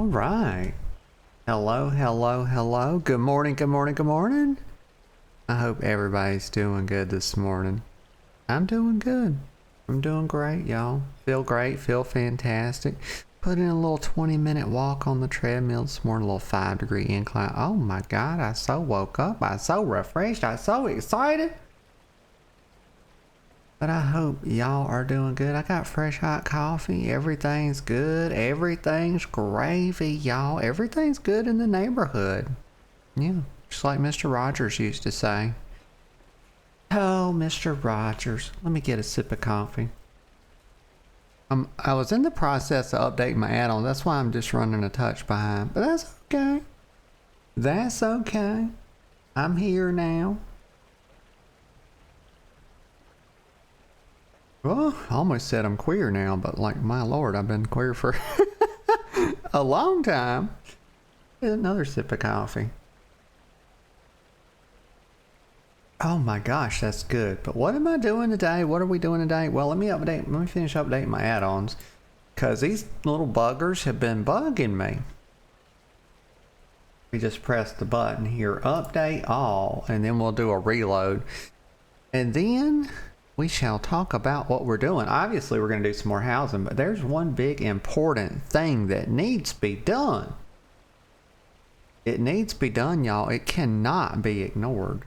All right. Hello, hello, hello. Good morning, good morning, good morning. I hope everybody's doing good this morning. I'm doing good. I'm doing great, y'all. Feel great, feel fantastic. Put in a little 20-minute walk on the treadmill this morning, a little 5-degree incline. Oh my God, I so woke up. I so refreshed. I so excited. But I hope y'all are doing good. I got fresh hot coffee. Everything's good. Everything's gravy, y'all. Everything's good in the neighborhood. Yeah, just like Mr. Rogers used to say. Oh, Mr. Rogers. Let me get a sip of coffee. I was in the process of updating my add-on. That's why I'm just running a touch behind. But that's okay. That's okay. I'm here now. Well, I almost said I'm queer now, but like, my lord, I've been queer for a long time. Another sip of coffee. Oh my gosh, that's good. But what am I doing today? What are we doing today? Well, let me finish updating my add-ons, because these little buggers have been bugging me. We just press the button here, update all, and then we'll do a reload. And then we shall talk about what we're doing. Obviously, we're going to do some more housing, but there's one big important thing that needs to be done. It needs to be done, y'all. It cannot be ignored.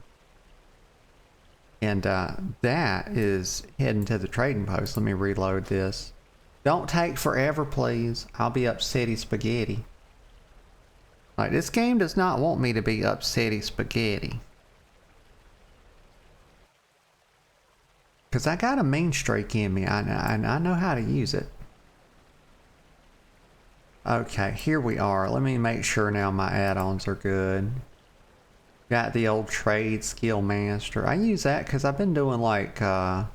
And that is heading to the trading post. Let me reload this. Don't take forever, please. I'll be upsetty spaghetti. Like, this game does not want me to be upsetty spaghetti. Because I got a mean streak in me. I know how to use it. Okay, here we are. Let me make sure now my add-ons are good. Got the old trade skill master. I use that because I've been doing like turn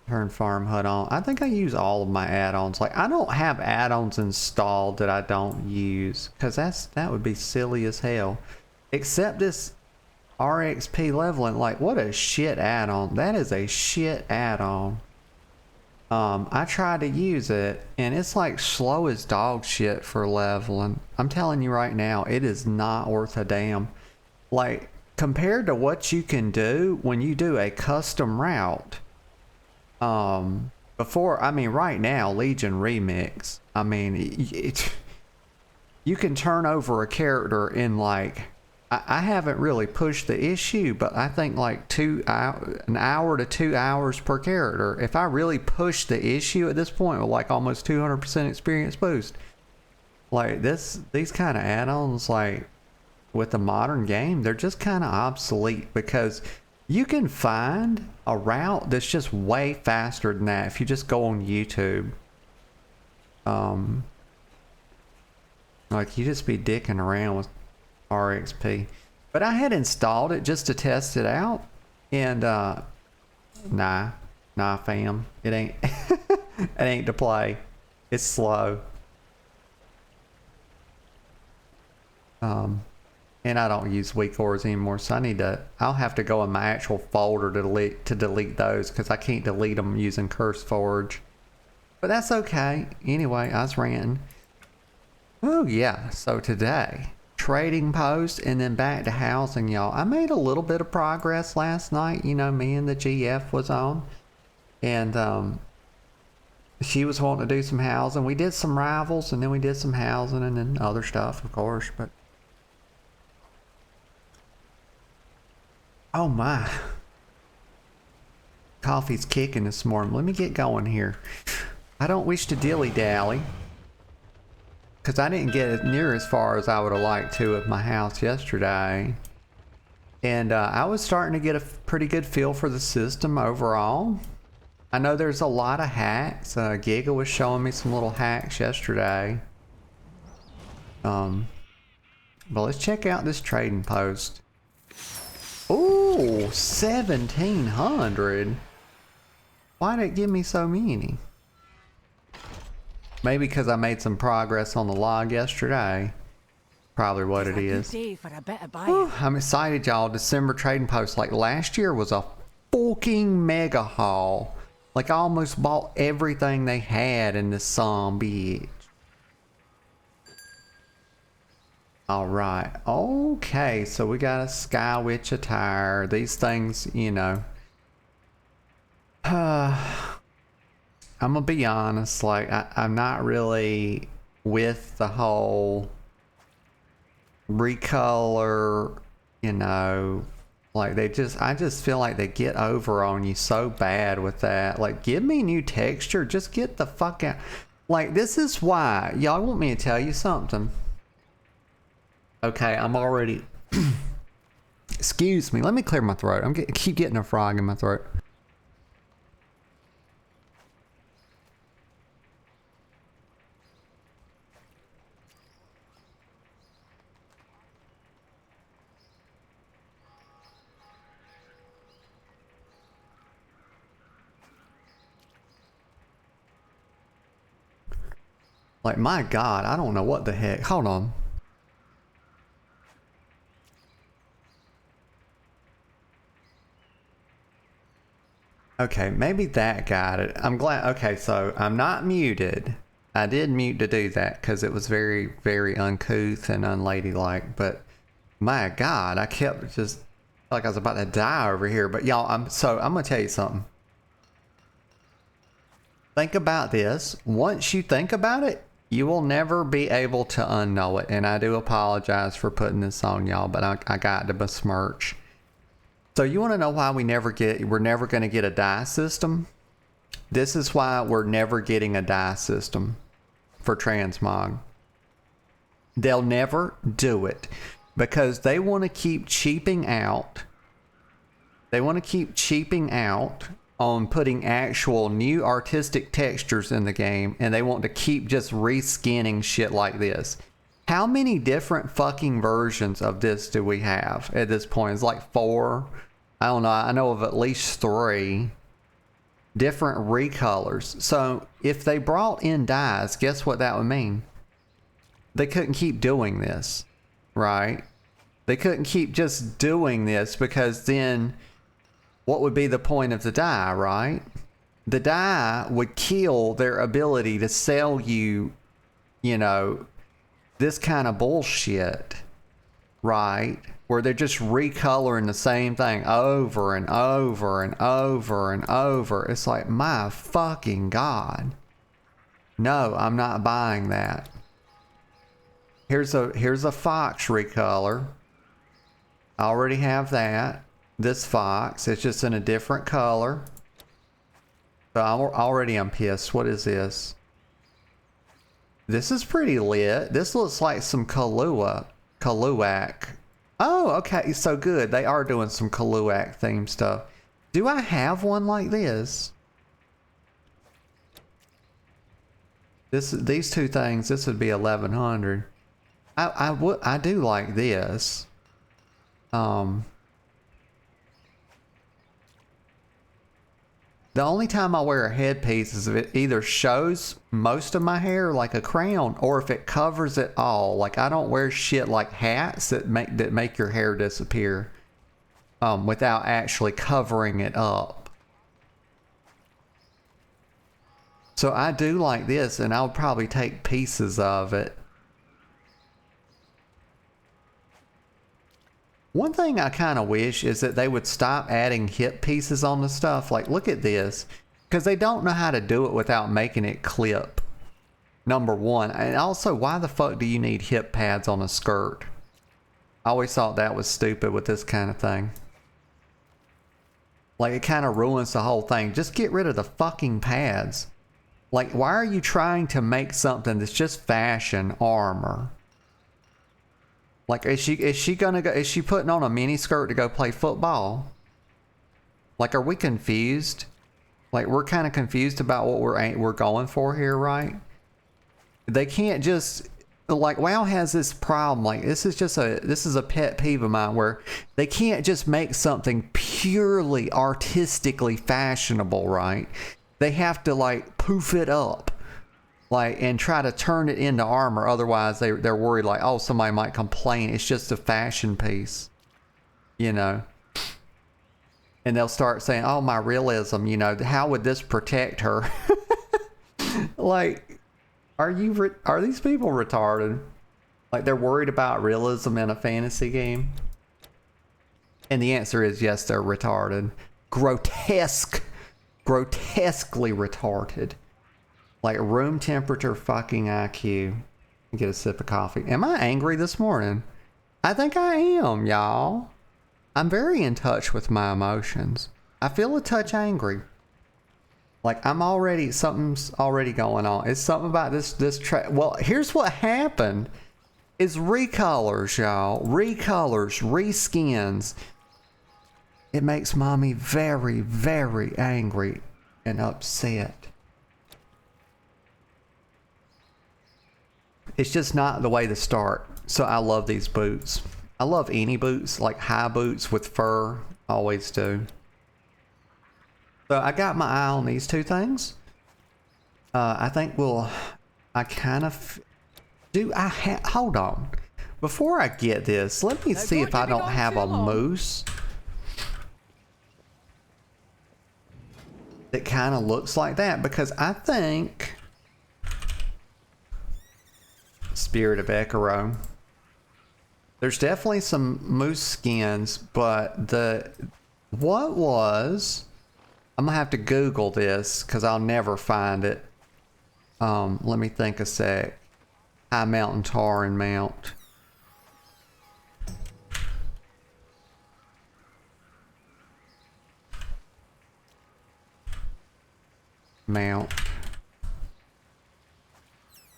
farm hut on. I think I use all of my add-ons. Like, I don't have add-ons installed that I don't use, because that would be silly as hell. Except this RXP leveling. Like, what a shit add-on. That is a shit add-on. I tried to use it and it's like slow as dog shit for leveling. I'm telling you right now, it is not worth a damn. Like, compared to what you can do when you do a custom route. Right now, Legion Remix, I mean, you can turn over a character in like, I haven't really pushed the issue, but I think like an hour to 2 hours per character. If I really push the issue at this point with like almost 200% experience boost, like these kind of add-ons, like with the modern game, they're just kind of obsolete, because you can find a route that's just way faster than that if you just go on YouTube. Like, you just be dicking around with RXP. But I had installed it just to test it out, and nah fam, it ain't it ain't to play. It's slow. And I don't use recolors anymore, so I'll have to go in my actual folder to delete those, because I can't delete them using CurseForge. But that's okay. Anyway, I was ranting. Oh yeah, so today, trading post and then back to housing, y'all. I made a little bit of progress last night. You know, me and the GF was on, and she was wanting to do some housing. We did some rivals, and then we did some housing, and then other stuff, of course. But oh my, coffee's kicking this morning. Let me get going here. I don't wish to dilly-dally, because I didn't get near as far as I would have liked to at my house yesterday. And I was starting to get a pretty good feel for the system overall. I know there's a lot of hacks. Giga was showing me some little hacks yesterday. But let's check out this trading post. Ooh, 1,700. Why did it give me so many? Maybe because I made some progress on the log yesterday. Probably what it is. Whew, I'm excited, y'all. December trading post. Like, last year was a fucking mega haul. Like, I almost bought everything they had in this bitch. All right. Okay, so we got a Sky Witch Attire. These things, you know. I'm gonna be honest, like, I'm not really with the whole recolor, you know, like I just feel like they get over on you so bad with that. Like, give me new texture, just get the fuck out. Like, this is why, y'all want me to tell you something. Okay, I'm already, excuse me, let me clear my throat. Keep getting a frog in my throat. Like, my God, I don't know what the heck. Hold on. Okay, maybe that got it. I'm glad. Okay, so I'm not muted. I did mute to do that because it was very, very uncouth and unladylike. But my God, I kept just like I was about to die over here. But y'all, I'm gonna tell you something. Think about this. Once you think about it, you will never be able to unknow it. And I do apologize for putting this on y'all, but I got to besmirch. So you want to know why we're never going to get a die system? This is why we're never getting a die system for Transmog. They'll never do it because they want to keep cheaping out. They want to keep cheaping out on putting actual new artistic textures in the game, and they want to keep just reskinning shit like this. How many different fucking versions of this do we have at this point? It's like 4. I don't know. I know of at least 3 different recolors. So if they brought in dyes, guess what that would mean? They couldn't keep doing this, right? They couldn't keep just doing this because then what would be the point of the dye, right? The dye would kill their ability to sell you, you know, this kind of bullshit, right? Where they're just recoloring the same thing over and over and over and over. It's like, my fucking God. No, I'm not buying that. Here's a fox recolor. I already have that. This fox, it's just in a different color. So I'm pissed. What is this? This is pretty lit. This looks like some Kaluak. Oh, okay, so good. They are doing some Kaluak themed stuff. Do I have one like this? These two things, this would be 1100. I do like this. The only time I wear a headpiece is if it either shows most of my hair like a crown or if it covers it all. Like, I don't wear shit like hats that make your hair disappear without actually covering it up. So I do like this, and I'll probably take pieces of it. One thing I kind of wish is that they would stop adding hip pieces on the stuff. Like, look at this. Because they don't know how to do it without making it clip. Number one. And also, why the fuck do you need hip pads on a skirt? I always thought that was stupid with this kind of thing. Like, it kind of ruins the whole thing. Just get rid of the fucking pads. Like, why are you trying to make something that's just fashion armor? Like, is she gonna go? Is she putting on a mini skirt to go play football? Like, are we confused? Like, we're kind of confused about what we're going for here, right? They can't just, like, WoW has this problem. Like, this is a pet peeve of mine where they can't just make something purely artistically fashionable, right? They have to, like, poof it up. Like, and try to turn it into armor. Otherwise, they're worried, like, oh, somebody might complain. It's just a fashion piece, you know. And they'll start saying, oh, my realism, you know, how would this protect her? Like, are these people retarded? Like they're worried about realism in a fantasy game. And the answer is yes, they're retarded. Grotesquely retarded. Like room temperature fucking IQ. Get a sip of coffee. Am I angry this morning? I think I am, y'all. I'm very in touch with my emotions. I feel a touch angry. Like something's already going on. It's something about this track. Well, here's what happened. It's recolors, y'all. Recolors, reskins. It makes mommy very, very angry and upset. It's just not the way to start. So I love these boots. I love any boots, like high boots with fur. Always do. So I got my eye on these two things. I think hold on. Before I get this, let me see if I don't have a moose that kind of looks like that, because I think Spirit of Ekaro. There's definitely some moose skins, but I'm gonna have to Google this because I'll never find it. Let me think a sec. High Mountain Tauren mount.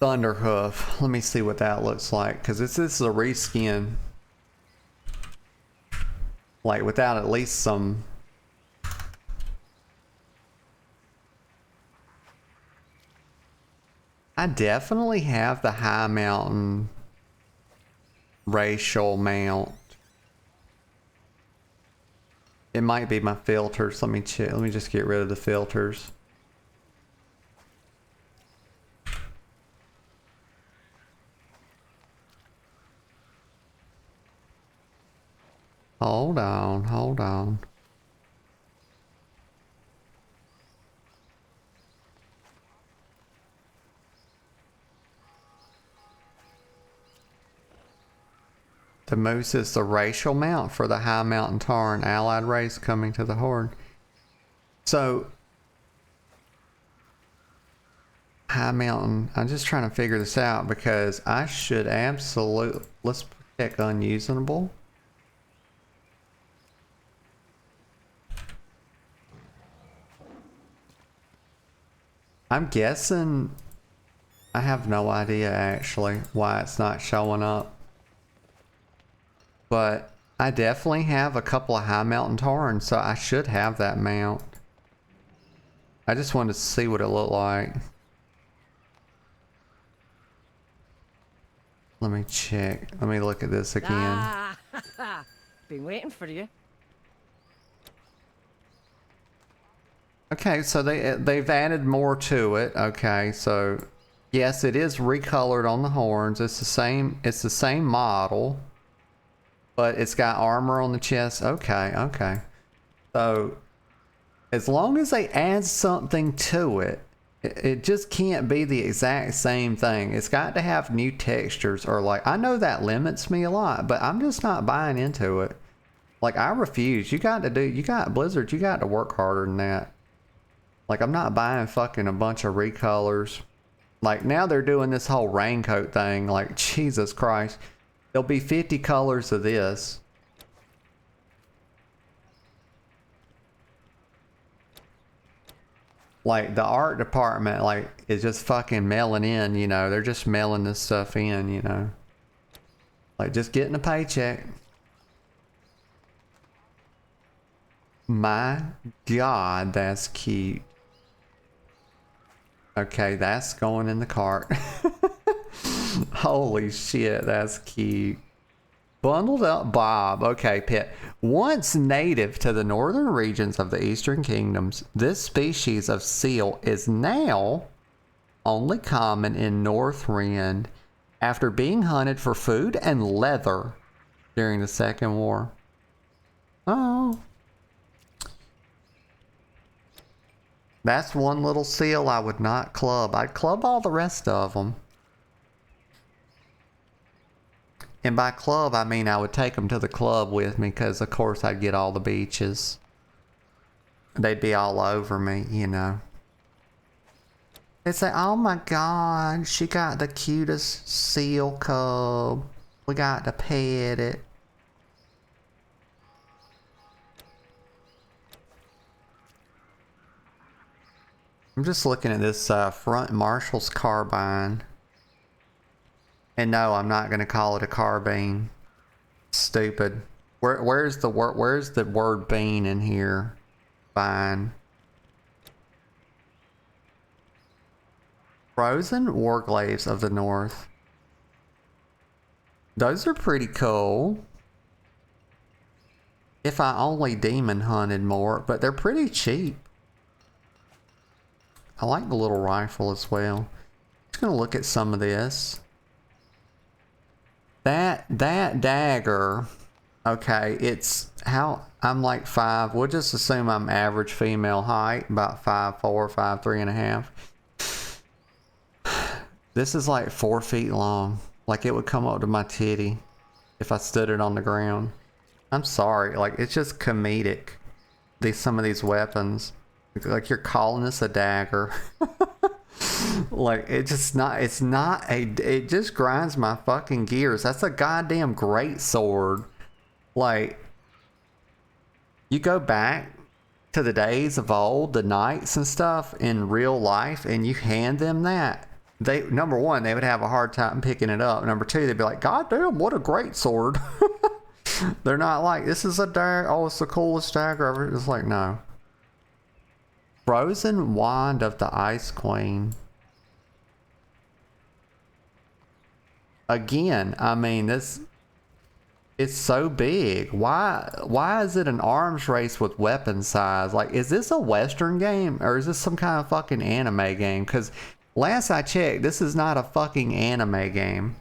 Thunderhoof. Let me see what that looks like, because this is a reskin. Like without at least some. I definitely have the High Mountain racial mount. It might be my filters. Let me check. Let me just get rid of the filters. Hold on. The moose is the racial mount for the High Mountain Tauren allied race coming to the Horde. So, High Mountain, I'm just trying to figure this out because I should absolutely, let's check unusable. I'm guessing, I have no idea actually why it's not showing up. But I definitely have a couple of High Mountain Taurens, so I should have that mount. I just wanted to see what it looked like. Let me check. Let me look at this again. Been waiting for you. Okay, so they've added more to it. Okay, so yes, it is recolored on the horns. It's the same model, but it's got armor on the chest. Okay. So as long as they add something to it, it just can't be the exact same thing. It's got to have new textures, or like, I know that limits me a lot, but I'm just not buying into it. Like, I refuse. You got Blizzard, you got to work harder than that. Like, I'm not buying fucking a bunch of recolors. Like, now they're doing this whole raincoat thing. Like, Jesus Christ. There'll be 50 colors of this. Like, the art department, like, is just fucking mailing in, you know. They're just mailing this stuff in, you know. Like, just getting a paycheck. My God, that's cute. Okay, that's going in the cart. Holy shit, that's cute. Bundled up Bob. Okay, pet. Once native to the northern regions of the Eastern Kingdoms, this species of seal is now only common in Northrend after being hunted for food and leather during the Second War. Oh. That's one little seal I would not club. I'd club all the rest of them. And by club, I mean I would take them to the club with me because, of course, I'd get all the beaches. They'd be all over me, you know. They'd say, oh my God, she got the cutest seal cub. We got to pet it. I'm just looking at this front Marshall's carbine. And no, I'm not going to call it a carbine. Stupid. Where's the word bean in here? Fine. Frozen Warglaives of the North. Those are pretty cool. If I only demon hunted more, but they're pretty cheap. I like the little rifle as well. Just gonna look at some of this. That dagger, okay, it's how I'm like 5. We'll just assume I'm average female height, about 5'4", 5'3.5". This is like 4 feet long. Like it would come up to my titty if I stood it on the ground. I'm sorry, like it's just comedic. Some of these weapons, like you're calling this a dagger. Like it just it just grinds my fucking gears. That's a goddamn great sword. Like you go back to the days of old, the knights and stuff in real life, and you hand them that. They, number one, they would have a hard time picking it up. Number two, they'd be like, God damn, what a great sword. They're not like, this is a dagger. Oh, it's the coolest dagger ever. It's like, no. Frozen Wand of the Ice Queen. Again, I mean, this, it's so big. Why is it an arms race with weapon size? Like, is this a Western game or is this some kind of fucking anime game? Because last I checked, this is not a fucking anime game.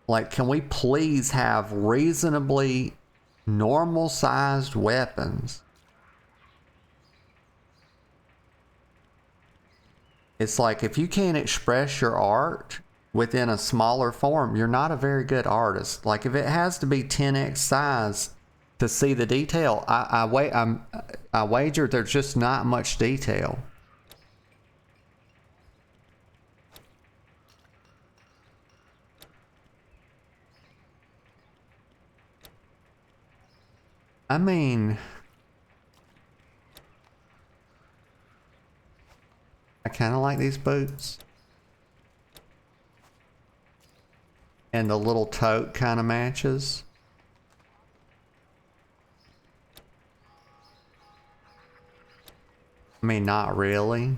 Like, can we please have reasonably normal sized weapons? It's like if you can't express your art within a smaller form, you're not a very good artist. Like if it has to be 10x size to see the detail, I wager there's just not much detail. I mean, I kind of like these boots. And the little tote kind of matches. I mean, not really.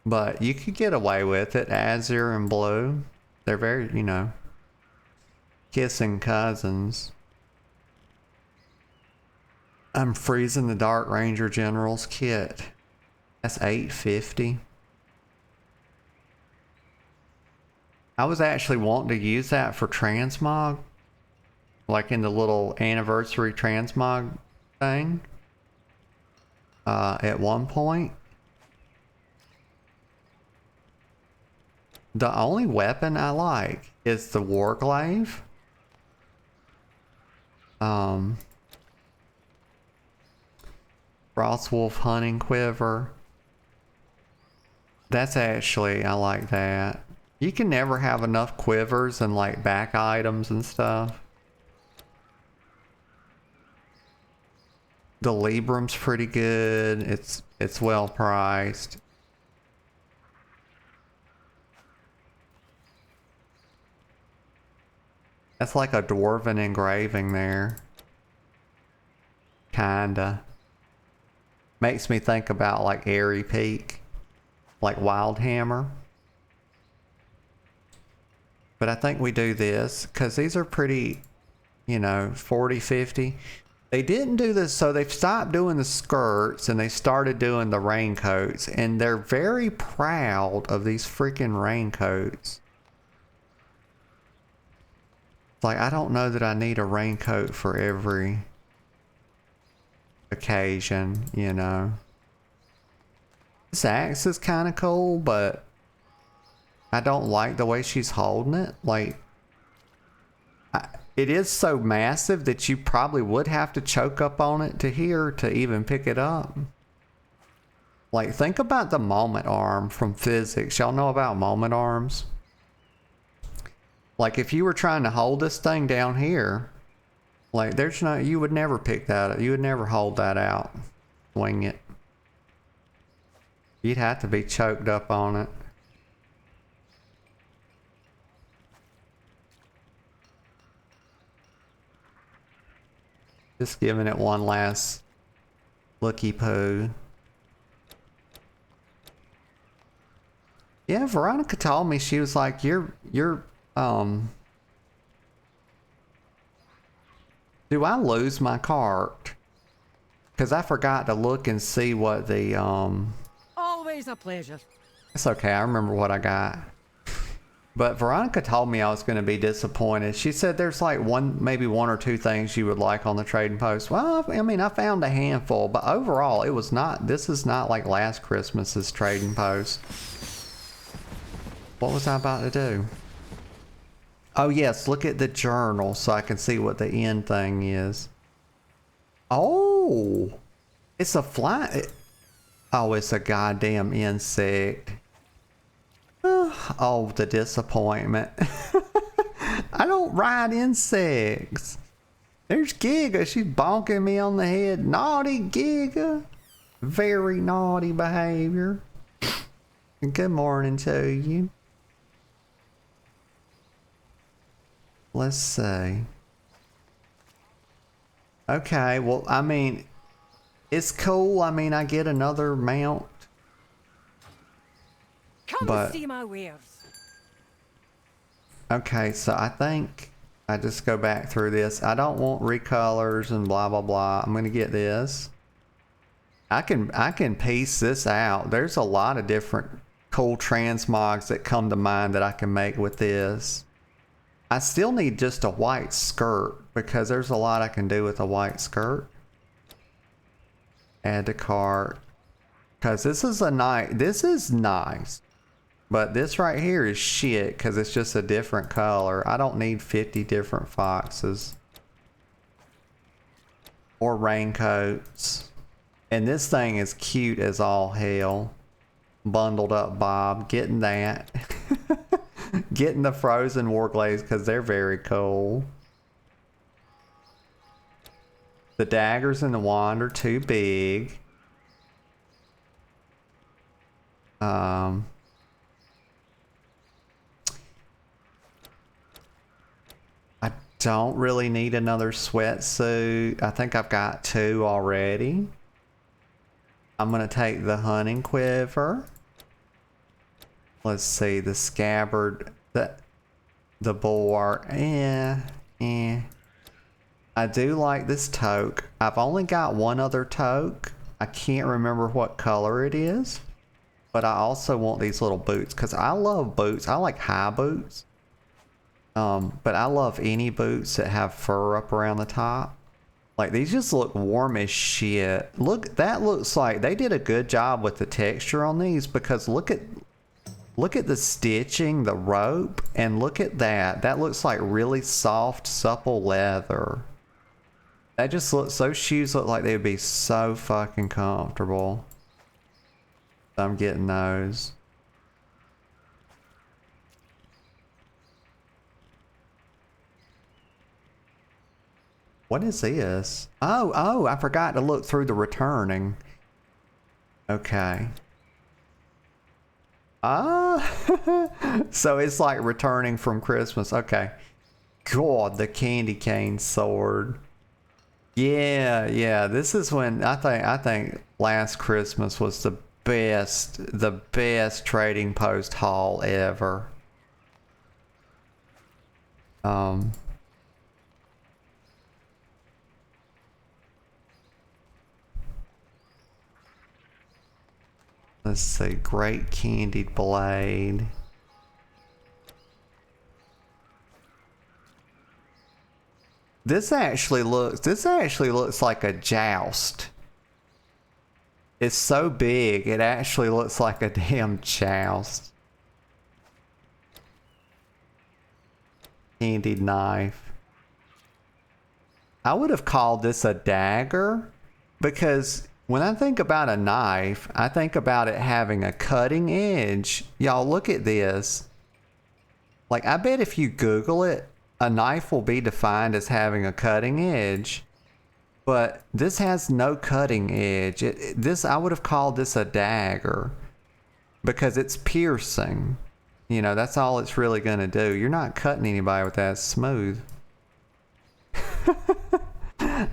But you could get away with it. Azure and blue. They're very, you know, kissing cousins. I'm freezing the Dark Ranger General's kit. That's $8.50. I was actually wanting to use that for Transmog. Like in the little anniversary Transmog thing. At one point. The only weapon I like is the Warglaive. Frostwolf hunting quiver. That's actually, I like that. You can never have enough quivers and like back items and stuff. The Librum's pretty good. It's well priced. That's like a dwarven engraving there. Kinda. Makes me think about like Airy Peak. Like Wildhammer. But I think we do this because these are pretty, you know, 40, 50. They didn't do this, so they've stopped doing the skirts and they started doing the raincoats. And they're very proud of these freaking raincoats. Like, I don't know that I need a raincoat for every occasion, you know. This axe is kind of cool, but I don't like the way she's holding it. Like, it is so massive that you probably would have to choke up on it to here to even pick it up. Like, think about the moment arm from physics. Y'all know about moment arms? Like, if you were trying to hold this thing down here, like, there's no, you would never pick that up. You would never hold that out. Swing it. You'd have to be choked up on it. Just giving it one last looky poo. Yeah, Veronica told me, she was like, do I lose my cart? Because I forgot to look and see what the, Always a pleasure. it's okay, I remember what I got. But Veronica told me I was going to be disappointed. She said there's like maybe one or two things you would like on the trading post. Well, I mean, I found a handful, but overall, it was not, this is not like last Christmas's trading post. What was I about to do? Oh yes, look at the journal so I can see what the end thing is. Oh, it's a fly. Oh, it's a goddamn insect. Oh, the disappointment. I don't ride insects. There's Giga. She's bonking me on the head. Naughty Giga. Very naughty behavior. Good morning to you. Let's see. Okay, well, I mean, it's cool. I mean, I get another mount. Come But see my wares. okay, so I think I just go back through this. I don't want recolors and blah blah blah. I'm gonna get this. I can piece this out. There's a lot of different cool transmogs that come to mind that I can make with this. I still need just a white skirt because there's a lot I can do with a white skirt. Add to cart. Because this is this is nice. But this right here is shit because it's just a different color. I don't need 50 different foxes. Or raincoats. And this thing is cute as all hell. Bundled up Bob. Getting that. Getting the frozen warglaives because they're very cool. The daggers and the wand are too big. I don't really need another sweatsuit. I think I've got two already. I'm gonna take the hunting quiver. Let's see, the scabbard, the bulwark. I do like this toque. I've only got one other toque. I can't remember what color it is. But I also want these little boots because I love boots. I like high boots. But I love any boots that have fur up around the top. Like these just look warm as shit. Look, that looks like they did a good job with the texture on these because look at the stitching, the rope, and look at that. That looks like really soft, supple leather. That just looks, those shoes look like they would be so fucking comfortable. I'm getting those. What is this? Oh, I forgot to look through the returning. Okay. So it's like returning from Christmas. Okay. God, the candy cane sword. Yeah. This is when I think last Christmas was the best trading post haul ever. Let's see, great candied blade. This actually looks like a joust. It's so big, it actually looks like a damn joust. Handy knife. I would have called this a dagger because when I think about a knife, I think about it having a cutting edge. Y'all look at this. Like, I bet if you Google it, a knife will be defined as having a cutting edge. But this has no cutting edge. I would have called this a dagger because it's piercing. You know, that's all it's really going to do. You're not cutting anybody with that. It's smooth.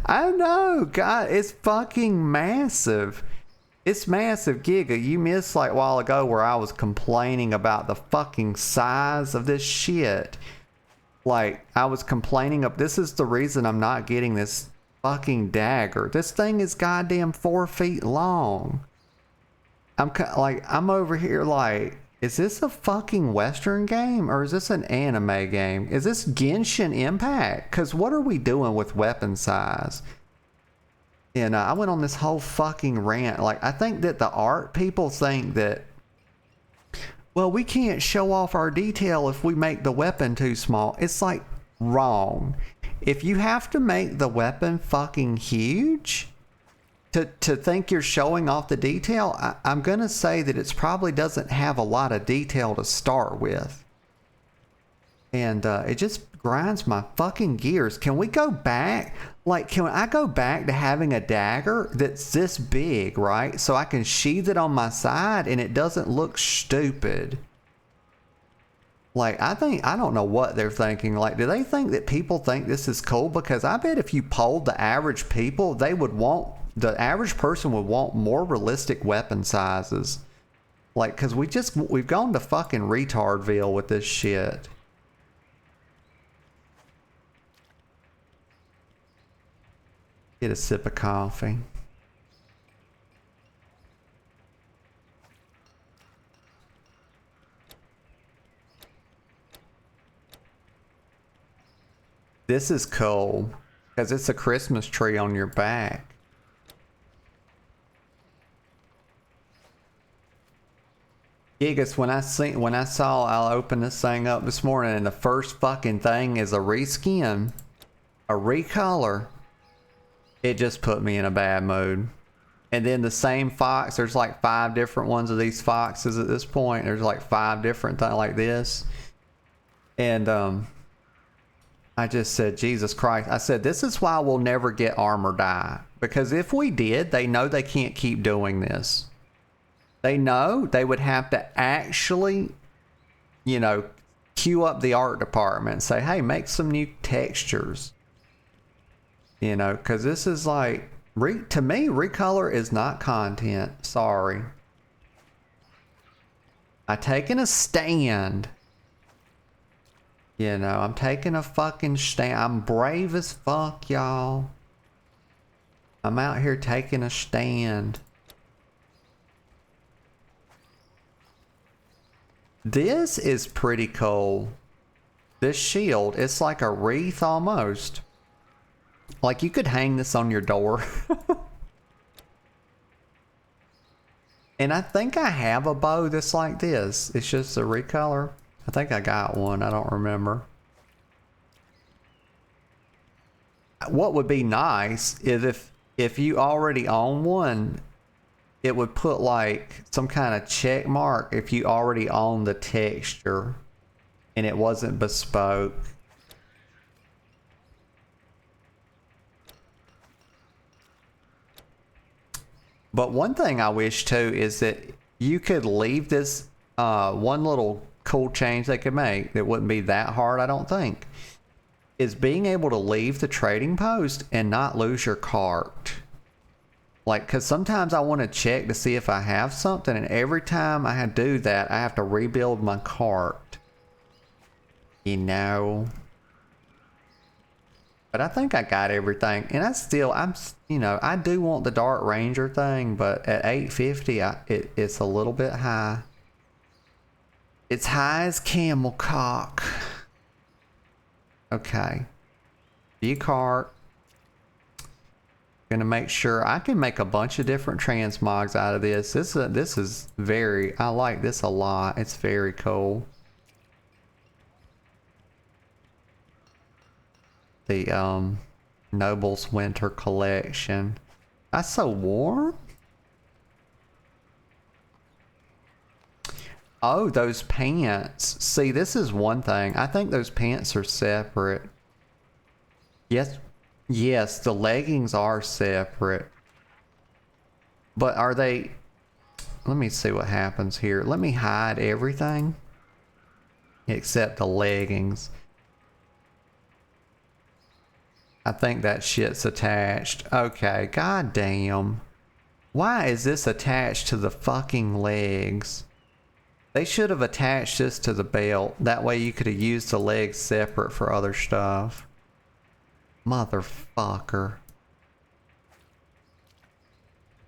I know, God, it's fucking massive. It's massive, Giga. You missed like a while ago where I was complaining about the fucking size of this shit. Like, I was complaining of, this is the reason I'm not getting this fucking dagger. This thing is goddamn 4 feet long. I'm over here like, is this a fucking Western game or is this an anime game? Is this Genshin Impact? Because what are we doing with weapon size? And I went on this whole fucking rant. Like, I think that the art people think that, well, we can't show off our detail if we make the weapon too small. It's like, wrong. If you have to make the weapon fucking huge to think you're showing off the detail, I'm going to say that it probably doesn't have a lot of detail to start with. And it just grinds my fucking gears. Can we go back? Like, can I go back to having a dagger that's this big, right? So I can sheath it on my side and it doesn't look stupid. Like, I don't know what they're thinking. Like, do they think that people think this is cool? Because I bet if you polled the average people, the average person would want more realistic weapon sizes. Like, because we've gone to fucking retardville with this shit. Get a sip of coffee. This is cool because it's a Christmas tree on your back. Gigas, when I saw, I'll open this thing up this morning and the first fucking thing is a reskin, a recolor. It just put me in a bad mood. And then the same fox, there's like 5 different ones of these foxes at this point. There's like 5 different things like this. And I just said, Jesus Christ. I said, this is why we'll never get armor die. Because if we did, they know they can't keep doing this. They know they would have to actually, you know, queue up the art department and say, hey, make some new textures. You know, because this is like, to me, recolor is not content. Sorry. I'm taking a stand. You know, I'm taking a fucking stand. I'm brave as fuck, y'all. I'm out here taking a stand. This is pretty cool. This shield, it's like a wreath almost. Like you could hang this on your door. And I think I have a bow that's like this. It's just a recolor. I think I got one. I don't remember. What would be nice is if you already own one, it would put like some kind of check mark if you already own the texture and it wasn't bespoke. But one thing I wish too is that you could leave this one little cool change they could make that wouldn't be that hard, I don't think, is being able to leave the trading post and not lose your cart. Like, because sometimes I want to check to see if I have something, and every time I do that, I have to rebuild my cart. You know? But I think I got everything, and you know, I do want the Dark Ranger thing, but at 850, it's a little bit high. It's high as camel cock. Okay. View cart. Gonna make sure I can make a bunch of different transmogs out of this. This is very, I like this a lot. It's very cool. The Noble's Winter Collection. That's so warm. Oh, those pants. See, this is one thing. I think those pants are separate. Yes. Yes, the leggings are separate. But are they... Let me see what happens here. Let me hide everything. Except the leggings. I think that shit's attached. Okay, goddamn. Why is this attached to the fucking legs? They should have attached this to the belt. That way you could have used the legs separate for other stuff. Motherfucker.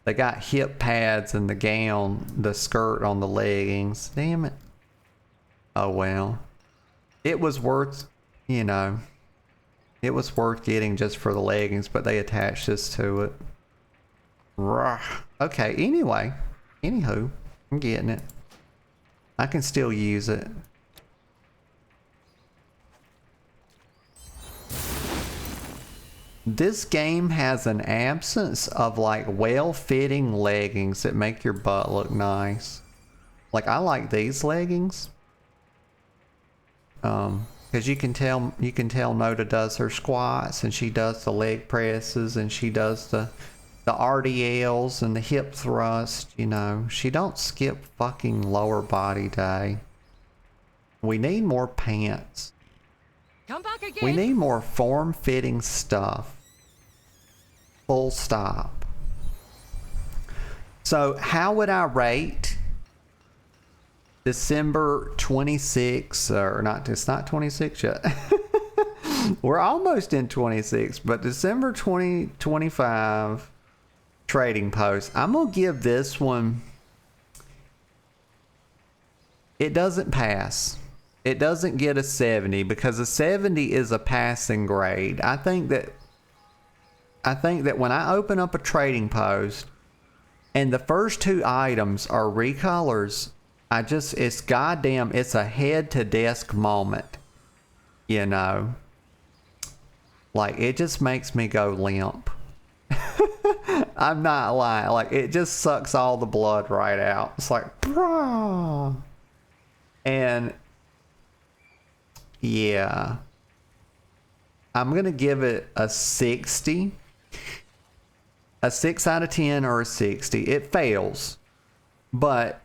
They got hip pads in the gown, the skirt on the leggings. Damn it. Oh well. It was worth, you know, it was worth getting just for the leggings, but they attached this to it. Rah. Okay, anyway. Anywho, I'm getting it. I can still use it. This game has an absence of like well-fitting leggings that make your butt look nice. Like I like these leggings. Because you can tell Noda does her squats and she does the leg presses and she does the RDLs and the hip thrust, you know. She don't skip fucking lower body day. We need more pants. Come back again. We need more form-fitting stuff. Full stop. So how would I rate December 26, or not, it's not 26 yet. We're almost in 26, but December 2025 trading post. I'm going to give this one, it doesn't pass. It doesn't get a 70 because a 70 is a passing grade. I think that when I open up a trading post and the first two items are recolors, it's goddamn, it's a head to desk moment. You know, like it just makes me go limp. I'm not lying. Like it just sucks all the blood right out. It's like, bruh. And yeah, I'm going to give it a 60. A 6 out of 10 or a 60. It fails. But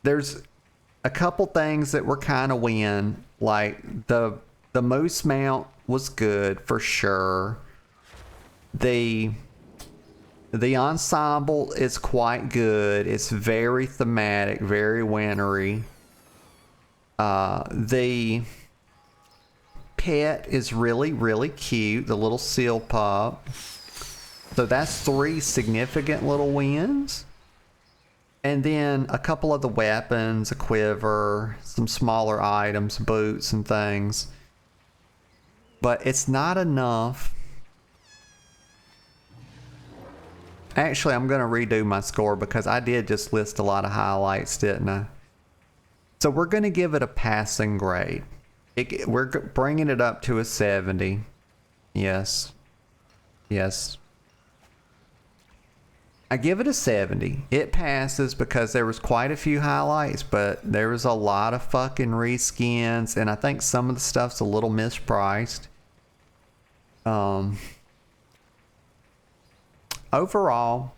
there's a couple things that were kind of win. Like the moose mount was good for sure. The ensemble is quite good. It's very thematic, very wintry. The pet is really, really cute. The little seal pup. So that's 3 significant little wins. And then a couple of the weapons, a quiver, some smaller items, boots and things. But it's not enough. Actually, I'm going to redo my score because I did just list a lot of highlights, didn't I? So we're going to give it a passing grade. We're bringing it up to a 70. Yes. Yes. I give it a 70. It passes because there was quite a few highlights, but there was a lot of fucking reskins, and I think some of the stuff's a little mispriced. Overall,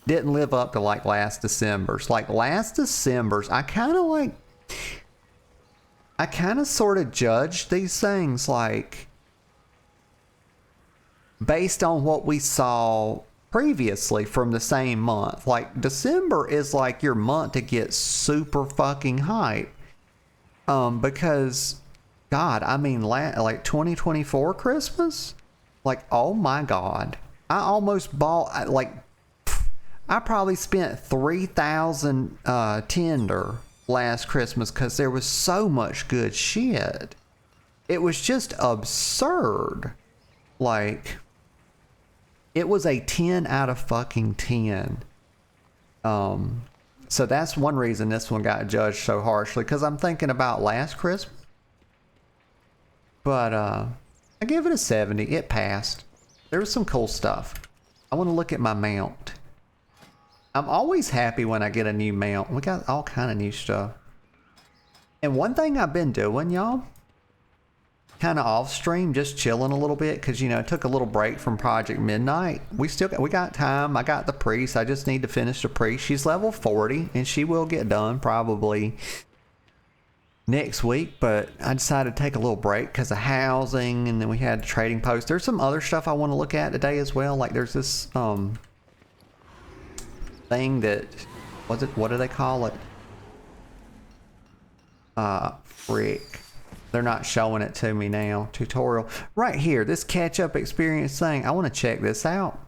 didn't live up to like last December's. Like last December's, I kind of sort of judged these things like based on what we saw previously from the same month. Like December is like your month to get super fucking hype. Because God, I mean, like 2024 Christmas, like, oh my God, I almost bought, like, I probably spent 3,000 tender last Christmas because there was so much good shit. It was just absurd. Like, It was a 10 out of fucking 10. So that's one reason this one got judged so harshly, because I'm thinking about last Christmas. But I give it a 70. It passed. There was some cool stuff. I want to look at my mount. I'm always happy when I get a new mount. We got all kind of new stuff. And one thing I've been doing, y'all, kind of off stream, just chilling a little bit, because, you know, I took a little break from Project Midnight. We got time. I got the priest. I just need to finish the priest. She's level 40 and she will get done probably next week, but I decided to take a little break because of housing, and then we had the trading post. There's some other stuff I want to look at today as well. Like there's this thing that what do they call it? Frick. They're not showing it to me now. Tutorial. Right here, this catch-up experience thing. I want to check this out.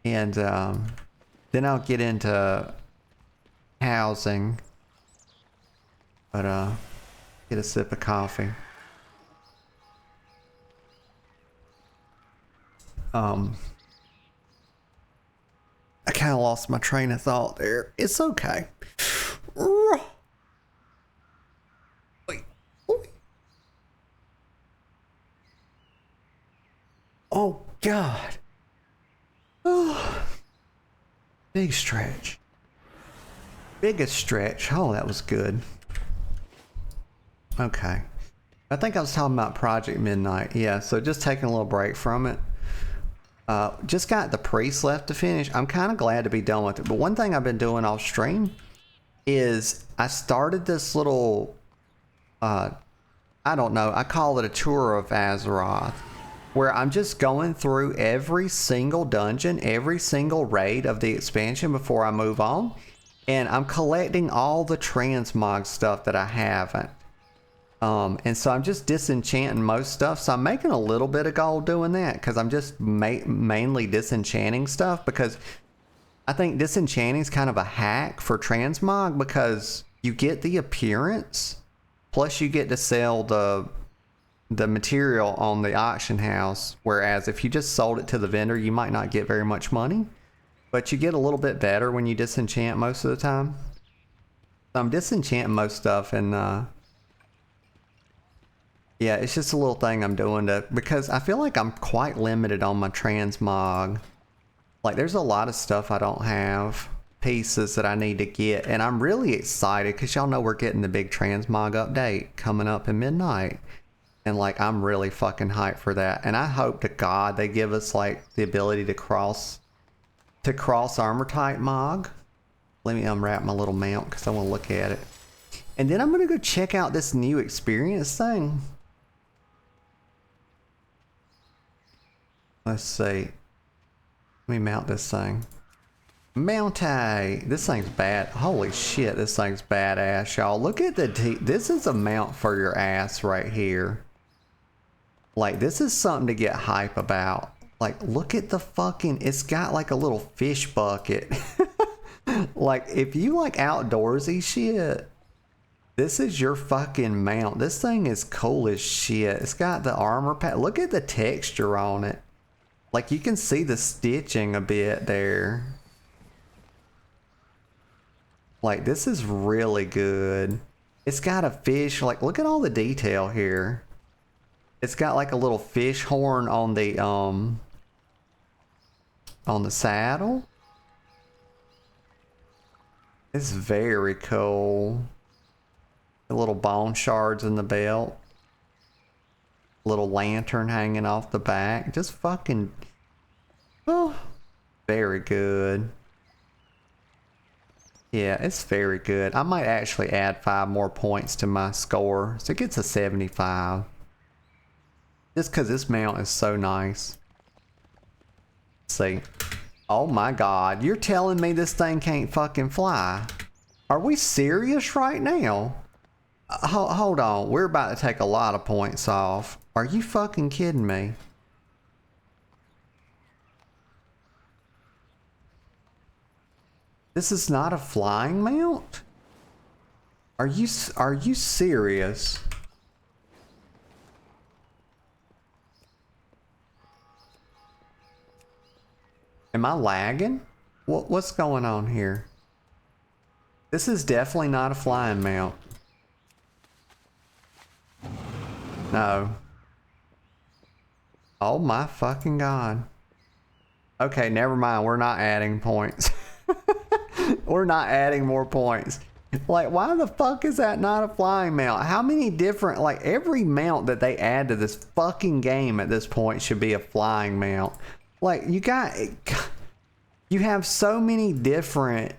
And then I'll get into housing. But get a sip of coffee. I kind of lost my train of thought there. It's okay. Oh, God. Oh. Big stretch. Biggest stretch. Oh, that was good. Okay. I think I was talking about Project Midnight. Yeah, so just taking a little break from it. Just got the priest left to finish. I'm kind of glad to be done with it. But one thing I've been doing off stream is I started this little, I don't know, I call it a tour of Azeroth, where I'm just going through every single dungeon, every single raid of the expansion before I move on. And I'm collecting all the transmog stuff that I haven't. And so I'm just disenchanting most stuff. So I'm making a little bit of gold doing that, because I'm just mainly disenchanting stuff, because I think disenchanting is kind of a hack for transmog, because you get the appearance, plus you get to sell the material on the auction house. Whereas if you just sold it to the vendor, you might not get very much money, but you get a little bit better when you disenchant most of the time. So I'm disenchanting most stuff, and yeah, it's just a little thing I'm doing because I feel like I'm quite limited on my transmog. Like there's a lot of stuff I don't have, pieces that I need to get, and I'm really excited because y'all know we're getting the big transmog update coming up in midnight. And like, I'm really fucking hyped for that. And I hope to God they give us like the ability to cross armor type mog. Let me unwrap my little mount because I want to look at it. And then I'm going to go check out this new experience thing. Let's see. Let me mount this thing. Mount A. This thing's bad. Holy shit, this thing's badass, y'all. Look at this is a mount for your ass right here. Like, this is something to get hype about. Like, look at the fucking, it's got like a little fish bucket. Like, if you like outdoorsy shit, this is your fucking mount. This thing is cool as shit. It's got the armor pack. Look at the texture on it. Like, you can see the stitching a bit there. Like, this is really good. It's got a fish. Like, look at all the detail here. It's got like a little fish horn on the saddle. It's very cool. The little bone shards in the belt. Little lantern hanging off the back. Just fucking, oh, very good. Yeah, it's very good. I might actually add 5 more points to my score, so it gets a 75. Just because this mount is so nice. Let's see. Oh my God, you're telling me this thing can't fucking fly? Are we serious right now? Hold on, we're about to take a lot of points off. Are you fucking kidding me? This is not a flying mount? Are you serious? Am I lagging? What's going on here? This is definitely not a flying mount. No. Oh my fucking god. Okay, never mind. We're not adding points. We're not adding more points. Like, why the fuck is that not a flying mount? How many different, like, every mount that they add to this fucking game at this point should be a flying mount. Like, you have so many different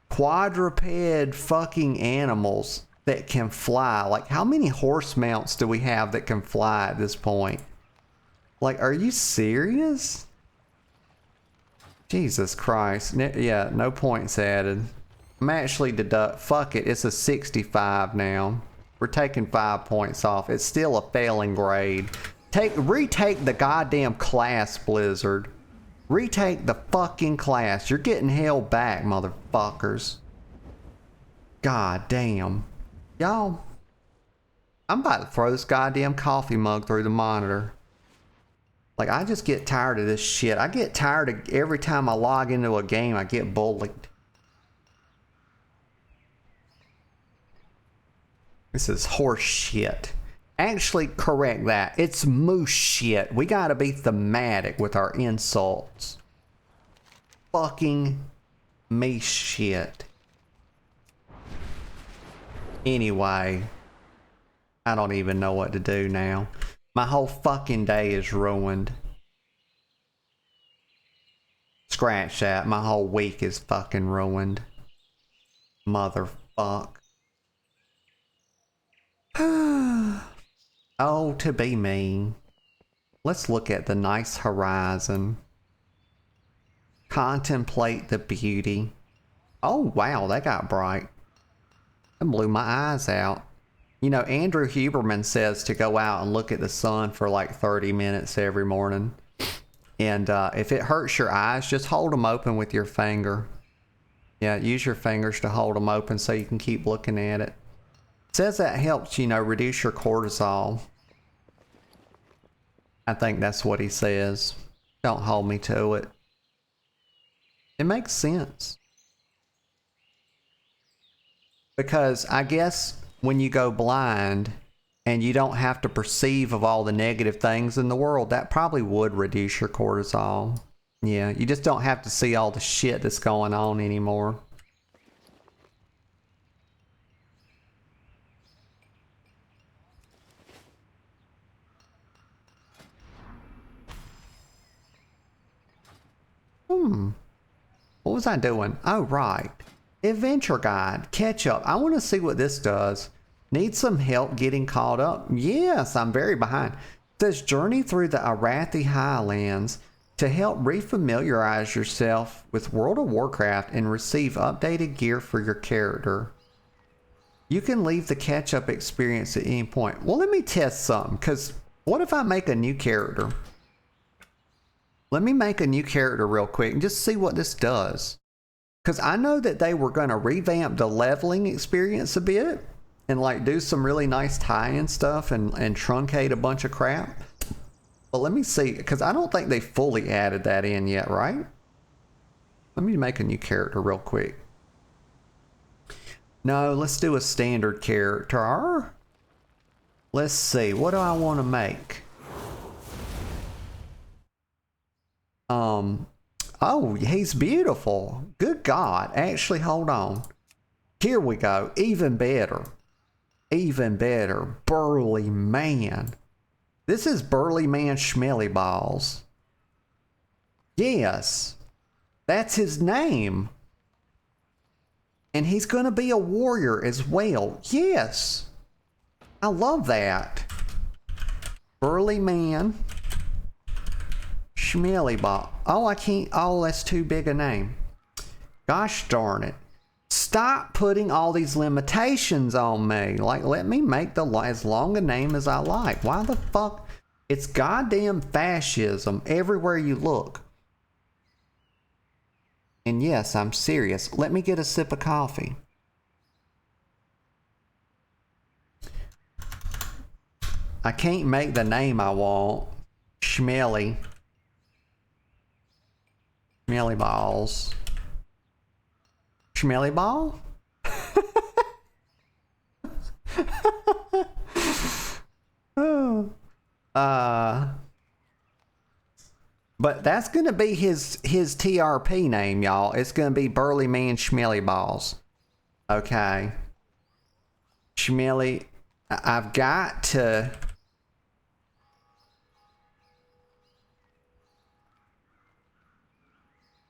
quadruped fucking animals that can fly. Like, how many horse mounts do we have that can fly at this point? Like, are you serious? Jesus Christ. Yeah, no points added. I'm actually fuck it, it's a 65 now. We're taking 5 points off. It's still a failing grade. Retake the goddamn class, Blizzard. Retake the fucking class. You're getting held back, motherfuckers. God damn. Y'all, I'm about to throw this goddamn coffee mug through the monitor. Like, I just get tired of this shit. I get tired of every time I log into a game, I get bullied. This is horse shit. Actually, correct that. It's moose shit. We gotta be thematic with our insults. Fucking me shit. Anyway, I don't even know what to do now. My whole fucking day is ruined. Scratch that. My whole week is fucking ruined. Motherfuck. Oh, to be me. Let's look at the nice horizon. Contemplate the beauty. Oh, wow, that got bright. That blew my eyes out. You know, Andrew Huberman says to go out and look at the sun for like 30 minutes every morning. And if it hurts your eyes, just hold them open with your finger. Yeah, use your fingers to hold them open so you can keep looking at it. Says that helps, you know, reduce your cortisol. I think that's what he says. Don't hold me to it. It makes sense. Because I guess when you go blind and you don't have to perceive of all the negative things in the world, that probably would reduce your cortisol. Yeah, you just don't have to see all the shit that's going on anymore. What was I doing? Oh, right. Adventure guide. Catch up. I want to see what this does. Need some help getting caught up? Yes, I'm very behind. It says journey through the Arathi Highlands to help refamiliarize yourself with World of Warcraft and receive updated gear for your character. You can leave the catch-up experience at any point. Well, let me test something, because what if I make a new character? Let me make a new character real quick and just see what this does. Because I know that they were going to revamp the leveling experience a bit and like do some really nice tie-in stuff and truncate a bunch of crap. But let me see, because I don't think they fully added that in yet, right? Let me make a new character real quick. No, let's do a standard character. Let's see, what do I want to make? Oh, he's beautiful. Good God. Actually, hold on. Here we go. Even better. Even better. Burly man. This is Burly Man Schmelly Balls. Yes. That's his name. And he's going to be a warrior as well. Yes. I love that. Burly Man Schmelly Ball. Oh, I can't. Oh, that's too big a name. Gosh darn it. Stop putting all these limitations on me. Like, let me make as long a name as I like. Why the fuck? It's goddamn fascism everywhere you look. And yes, I'm serious. Let me get a sip of coffee. I can't make the name I want. Schmelly. Schmelly balls. Schmelly ball? Oh. But that's gonna be his TRP name, y'all. It's gonna be Burly Man Schmelly Balls. Okay. Schmelly. I've got to.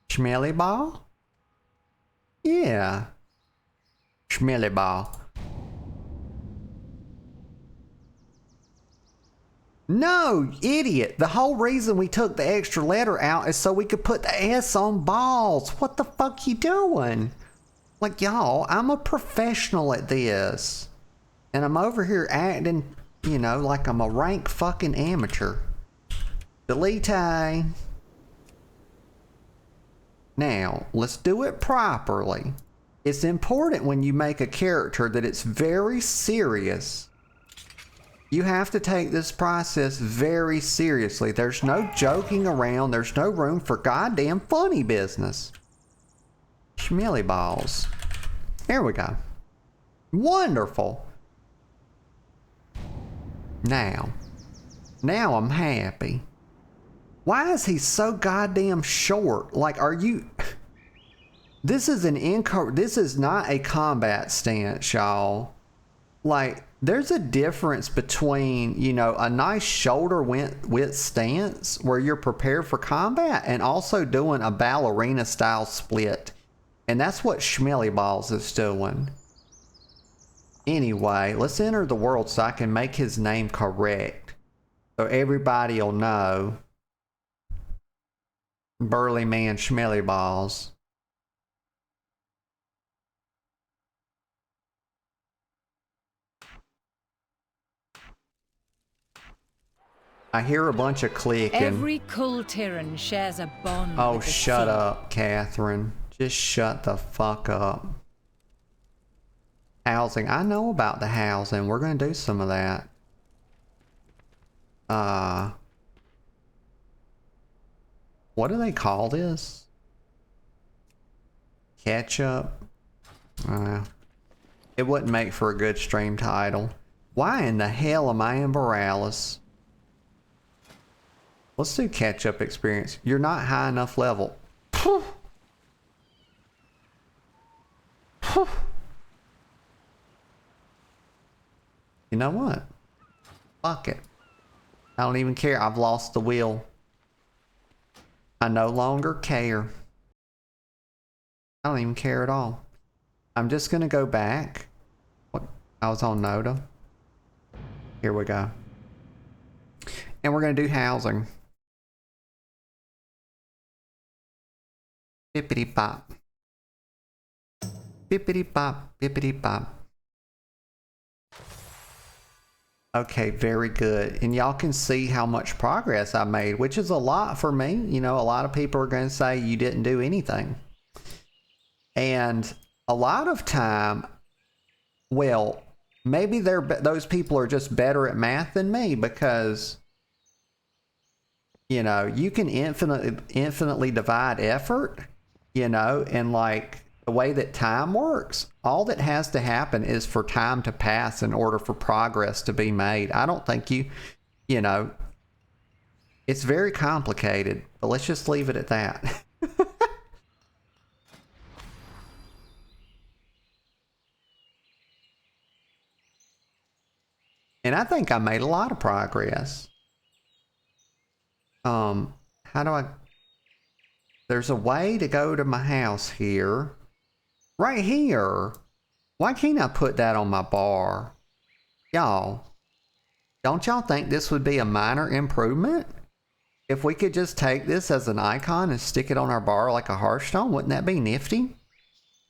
Schmelly Ball? Yeah. Schmelly Ball. No, idiot. The whole reason we took the extra letter out is so we could put the S on balls. What the fuck you doing? Like, y'all, I'm a professional at this. And I'm over here acting, you know, like I'm a rank fucking amateur. Delete. Now, let's do it properly. It's important when you make a character that it's very serious. You have to take this process very seriously. There's no joking around. There's no room for goddamn funny business. Schmelly balls. There we go. Wonderful. Now I'm happy. Why is he so goddamn short? Like, are you... This is not a combat stance, y'all. Like, there's a difference between, you know, a nice shoulder width stance where you're prepared for combat and also doing a ballerina style split. And that's what Schmelly Balls is doing. Anyway, let's enter the world so I can make his name correct. So everybody will know. Burly Man Schmelly Balls. I hear a bunch of clicking. Every Cull Terran shares a bond. Oh, with the shut sea. up, Catherine. Just shut the fuck up. Housing. I know about the housing. We're going to do some of that. What do they call this? Ketchup? It wouldn't make for a good stream title. Why in the hell am I in Borealis? Let's do catch-up experience. You're not high enough level. You know what? Fuck it. I don't even care. I've lost the will. I no longer care. I don't even care at all. I'm just going to go back. What? I was on Noda. Here we go. And we're going to do housing. Bippity bop. Bippity bop. Bippity bop. Okay, very good. And y'all can see how much progress I made, which is a lot for me. You know, a lot of people are going to say you didn't do anything. And a lot of time, well, maybe those people are just better at math than me because, you know, you can infinitely divide effort, you know, and like the way that time works, all that has to happen is for time to pass in order for progress to be made. I don't think you know, it's very complicated, but let's just leave it at that. And I think I made a lot of progress. How do I... There's a way to go to my house here. Right here. Why can't I put that on my bar? Y'all, don't y'all think this would be a minor improvement? If we could just take this as an icon and stick it on our bar like a Hearthstone, wouldn't that be nifty?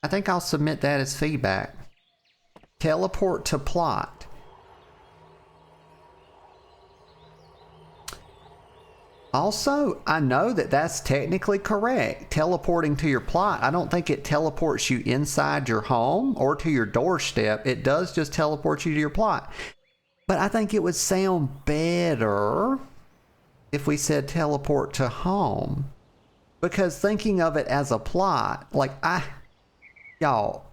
I think I'll submit that as feedback. Teleport to plot. Also, I know that that's technically correct. Teleporting to your plot. I don't think it teleports you inside your home or to your doorstep. It does just teleport you to your plot. But I think it would sound better if we said teleport to home. Because thinking of it as a plot, like y'all,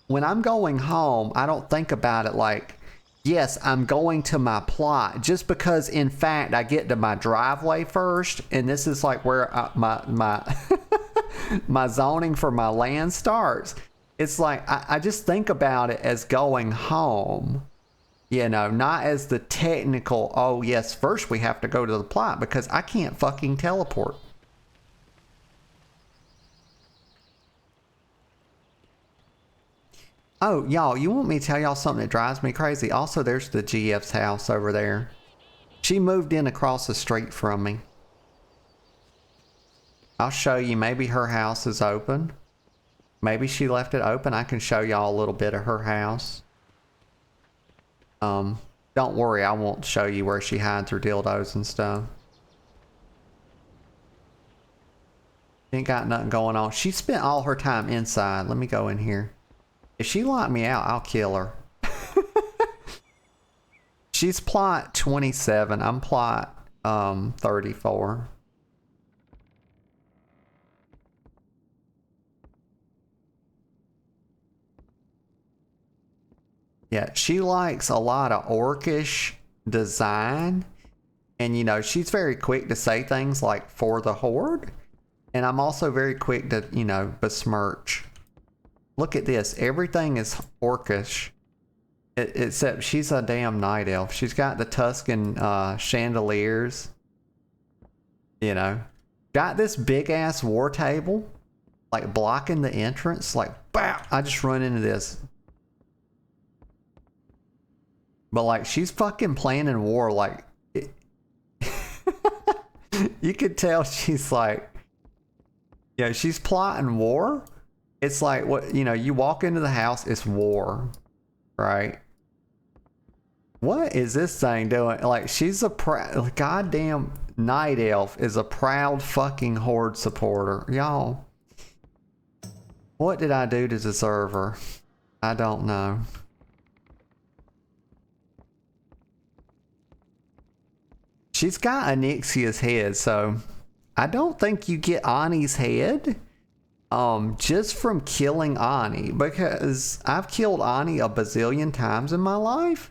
when I'm going home, I don't think about it like, yes, I'm going to my plot, just because in fact I get to my driveway first, and this is like where my my zoning for my land starts. It's like I just think about it as going home, you know, not as the technical, oh yes, first we have to go to the plot, because I can't fucking teleport. Oh, y'all, you want me to tell y'all something that drives me crazy? Also, there's the GF's house over there. She moved in across the street from me. I'll show you. Maybe her house is open. Maybe she left it open. I can show y'all a little bit of her house. Don't worry, I won't show you where she hides her dildos and stuff. Ain't got nothing going on. She spent all her time inside. Let me go in here. If she locked me out, I'll kill her. She's plot 27. I'm plot 34. Yeah, she likes a lot of orcish design. And, you know, she's very quick to say things like, for the Horde. And I'm also very quick to, you know, besmirch. Look at this. Everything is orcish. Except she's a damn night elf. She's got the Tuscan chandeliers. You know. Got this big ass war table. Like blocking the entrance. Like, BAM! I just run into this. But like, she's fucking planning war. Like, you could tell she's like, yeah, she's plotting war. It's like, what, you know, you walk into the house, it's war, right? What is this thing doing? Like, she's a goddamn night elf is a proud fucking Horde supporter. Y'all, what did I do to deserve her? I don't know. She's got Onyxia's head, so I don't think you get Ani's head. Just from killing Ani, because I've killed Ani a bazillion times in my life,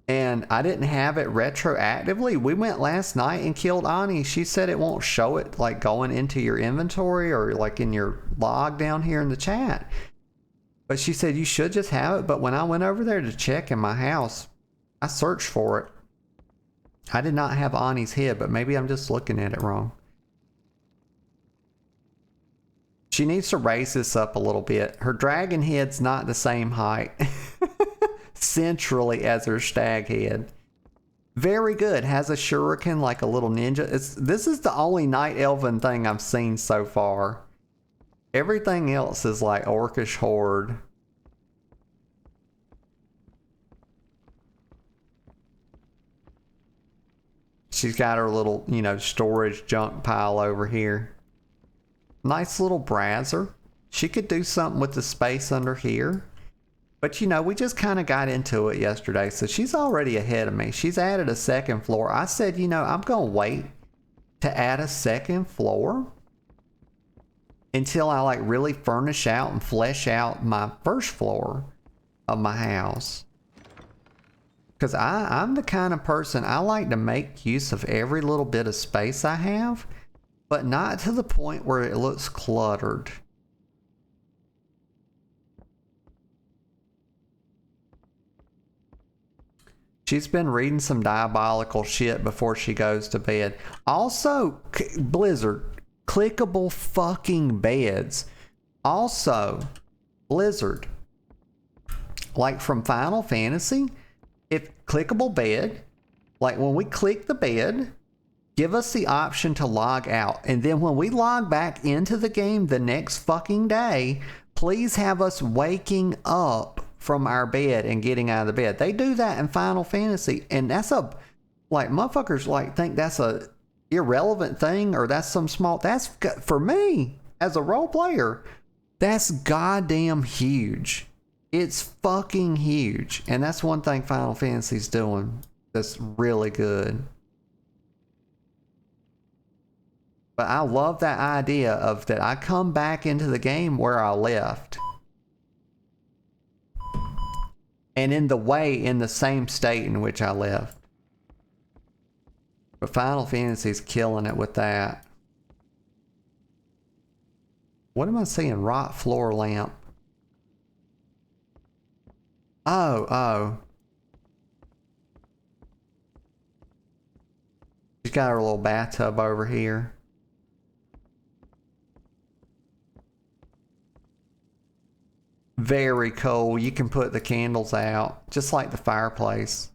and I didn't have it retroactively. We went last night and killed Ani. She said it won't show it like going into your inventory or like in your log down here in the chat, but she said you should just have it. But when I went over there to check in my house, I searched for it. I did not have Ani's head, but maybe I'm just looking at it wrong. She needs to raise this up a little bit. Her dragon head's not the same height centrally as her stag head. Very good. Has a shuriken like a little ninja. This is the only night elven thing I've seen so far. Everything else is like orcish horde. She's got her little, you know, storage junk pile over here. Nice little browser. She could do something with the space under here. But, you know, we just kind of got into it yesterday. So she's already ahead of me. She's added a second floor. I said, you know, I'm going to wait to add a second floor until I like really furnish out and flesh out my first floor of my house. Because I'm the kind of person, I like to make use of every little bit of space I have. But not to the point where it looks cluttered. She's been reading some diabolical shit before she goes to bed. Also, Blizzard, clickable fucking beds. Also, Blizzard, like from Final Fantasy, if clickable bed, like when we click the bed, give us the option to log out. And then when we log back into the game the next fucking day, please have us waking up from our bed and getting out of the bed. They do that in Final Fantasy. And that's like, motherfuckers like think that's a irrelevant thing or that's some small, that's, for me, as a role player, that's goddamn huge. It's fucking huge. And that's one thing Final Fantasy's doing that's really good. But I love that idea of that I come back into the game where I left. And in the same state in which I left. But Final Fantasy's killing it with that. What am I seeing? Rot floor lamp. Oh. She's got her little bathtub over here. Very cool. You can put the candles out, just like the fireplace.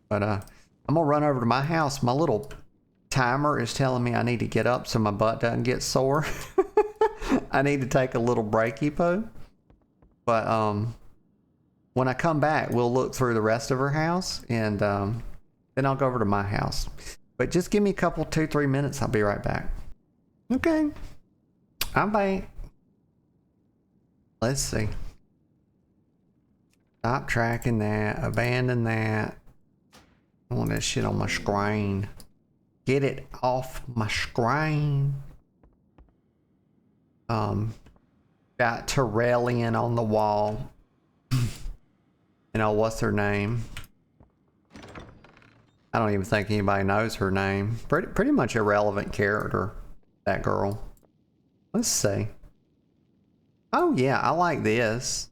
But I'm gonna run over to my house. My little timer is telling me I need to get up so my butt doesn't get sore. I need to take a little breaky poo. But when I come back, we'll look through the rest of her house, and then I'll go over to my house. But just give me a couple, 2-3 minutes. I'll be right back. Okay. I'm back. Let's see. Stop tracking that. Abandon that. I want that shit on my screen. Get it off my screen. Got Terrellian on the wall. You know, what's her name? I don't even think anybody knows her name. Pretty much irrelevant character, that girl. Let's see. Oh yeah, I like this.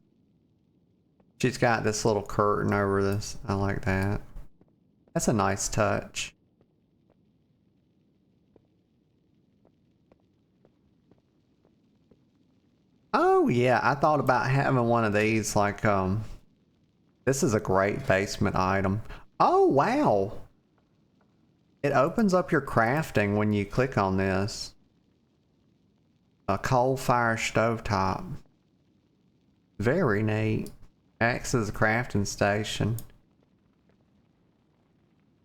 She's got this little curtain over this. I like that. That's a nice touch. Oh yeah, I thought about having one of these, like, this is a great basement item. Oh wow! It opens up your crafting when you click on this. A coal fire stovetop. Very neat. Acts as a crafting station.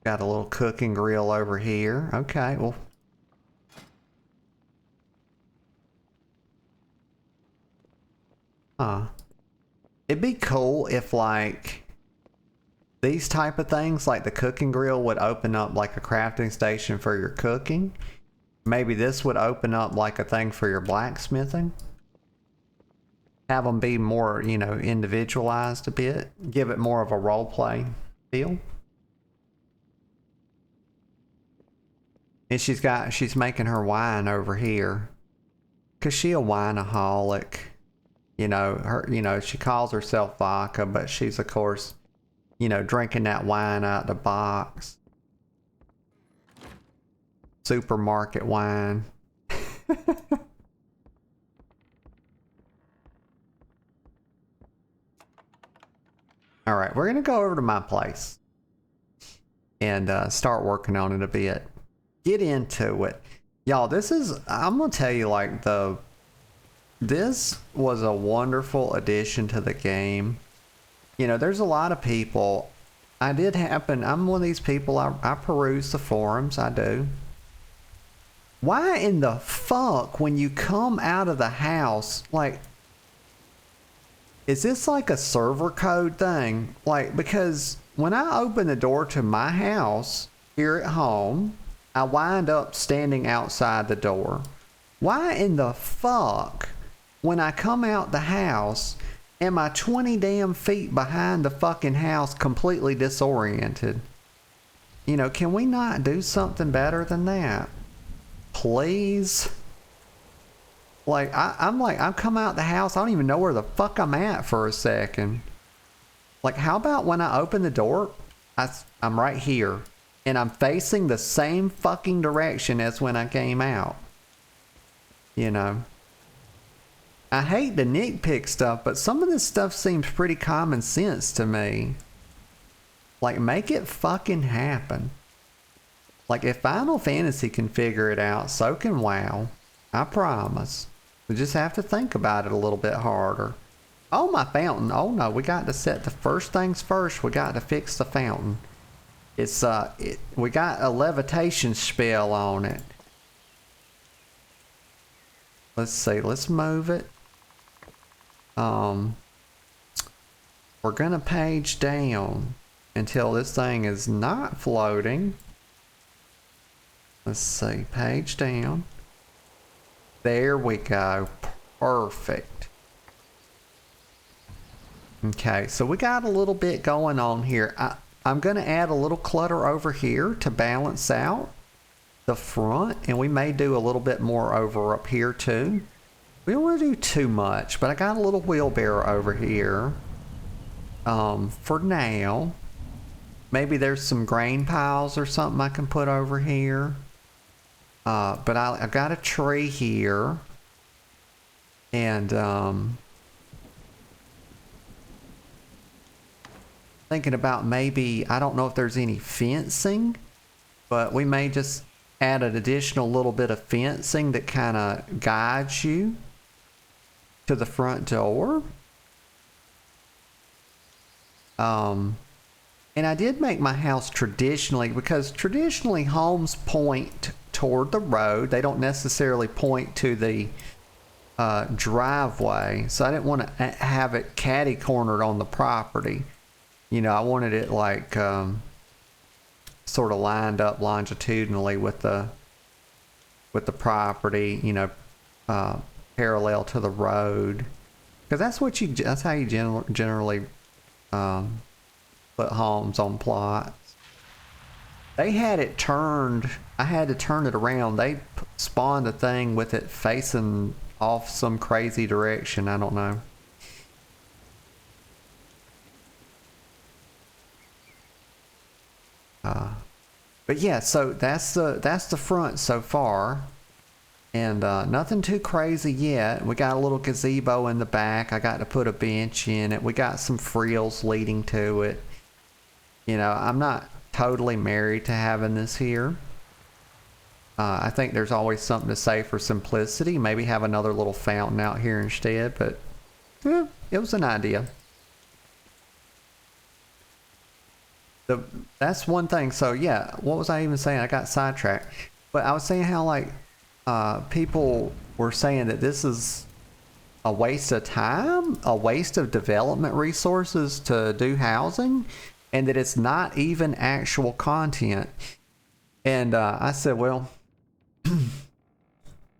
Got a little cooking grill over here. Okay, well. It'd be cool if, like, these type of things, like the cooking grill, would open up like a crafting station for your cooking. Maybe this would open up like a thing for your blacksmithing. Have them be more, you know, individualized a bit. Give it more of a role play feel. And she's making her wine over here. 'Cause she a wineaholic. You know, she calls herself vodka, but she's of course, you know, drinking that wine out the box. Supermarket wine. All right, we're gonna go over to my place and start working on it a bit. Get into it, y'all. I'm gonna tell you, like, this was a wonderful addition to the game. You know, there's a lot of people. I'm one of these people. I peruse the forums. I do. Why in the fuck, when you come out of the house, like, is this like a server code thing? Like, because when I open the door to my house here at home, I wind up standing outside the door. Why in the fuck, when I come out the house, am I 20 damn feet behind the fucking house, completely disoriented? You know, can we not do something better than that? Please? Like, I'm come out the house, I don't even know where the fuck I'm at for a second. Like, how about when I open the door, I'm right here, and I'm facing the same fucking direction as when I came out? You know? I hate to nitpick stuff, but some of this stuff seems pretty common sense to me. Like, make it fucking happen. Like, if Final Fantasy can figure it out, so can WoW. I promise. We just have to think about it a little bit harder. Oh, my fountain. Oh no, we got to set the first things first. We got to fix the fountain. It's we got a levitation spell on it. Let's see. Let's move it. We're gonna page down until this thing is not floating. Let's see, page down. There we go. Perfect. Okay, so we got a little bit going on here. I'm going to add a little clutter over here to balance out the front, and we may do a little bit more over up here too. We don't want to do too much, but I got a little wheelbarrow over here for now. Maybe there's some grain piles or something I can put over here. But I got a tree here, and thinking about maybe, I don't know if there's any fencing, but we may just add an additional little bit of fencing that kind of guides you to the front door. And I did make my house traditionally, because traditionally homes point toward the road. They don't necessarily point to the driveway. So I didn't want to have it catty cornered on the property. You know, I wanted it like sort of lined up longitudinally with the property, you know, parallel to the road, because that's how you generally put homes on plots. They had it turned. I had to turn it around. They spawned a thing with it facing off some crazy direction. I don't know. But yeah, so that's the front so far, and nothing too crazy yet. We got a little gazebo in the back. I got to put a bench in it. We got some frills leading to it. You know, I'm not totally married to having this here. I think there's always something to say for simplicity. Maybe have another little fountain out here instead, but yeah, it was an idea. That's one thing. So yeah, what was I even saying? I got sidetracked. But I was saying how like people were saying that this is a waste of time, a waste of development resources to do housing, and that it's not even actual content. And I said, well,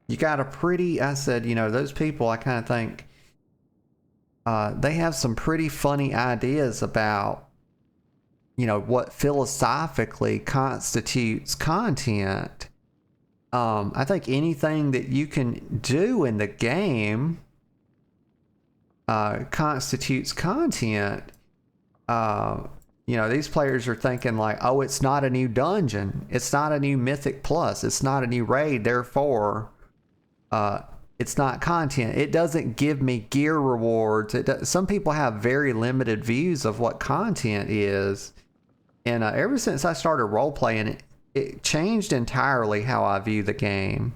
you got a pretty, I said, you know, those people, I kind of think they have some pretty funny ideas about, you know, what philosophically constitutes content. I think anything that you can do in the game constitutes content. You know, these players are thinking like, oh, it's not a new dungeon. It's not a new Mythic Plus. It's not a new raid. Therefore, it's not content. It doesn't give me gear rewards. Some people have very limited views of what content is. And ever since I started role-playing, it changed entirely how I view the game.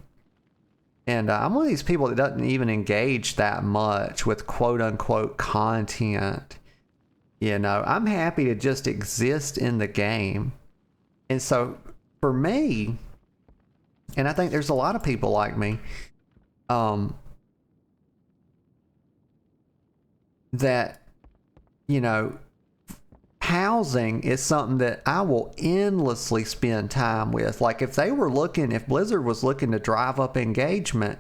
And I'm one of these people that doesn't even engage that much with quote-unquote content. You know, I'm happy to just exist in the game. And so, for me, and I think there's a lot of people like me, that, you know, housing is something that I will endlessly spend time with. Like if Blizzard was looking to drive up engagement,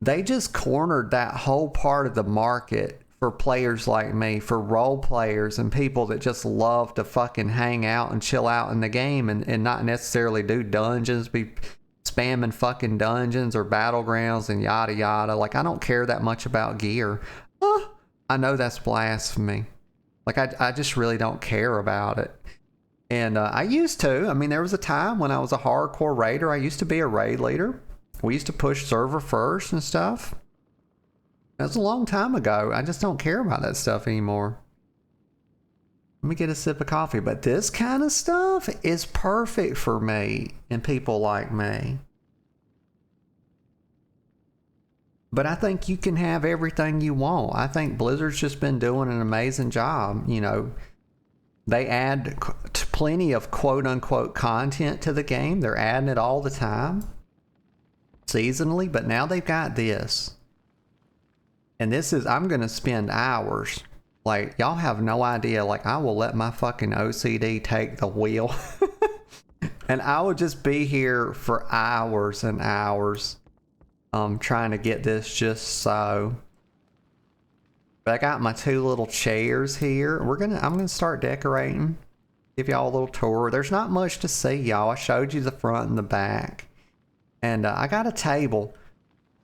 they just cornered that whole part of the market for players like me, for role players and people that just love to fucking hang out and chill out in the game and not necessarily do dungeons, be spamming fucking dungeons or battlegrounds and yada yada. Like I don't care that much about gear. I know that's blasphemy. Like, I just really don't care about it. And I used to. I mean, there was a time when I was a hardcore raider. I used to be a raid leader. We used to push server first and stuff. That was a long time ago. I just don't care about that stuff anymore. Let me get a sip of coffee. But this kind of stuff is perfect for me and people like me. But I think you can have everything you want. I think Blizzard's just been doing an amazing job. You know, they add plenty of quote-unquote content to the game. They're adding it all the time, seasonally. But now they've got this. And this is, I'm going to spend hours. Like, y'all have no idea. Like, I will let my fucking OCD take the wheel And I would just be here for hours and hours trying to get this just so. But I got my 2 little chairs here. I'm gonna start decorating. Give y'all a little tour. There's not much to see, y'all. I showed you the front and the back. And I got a table.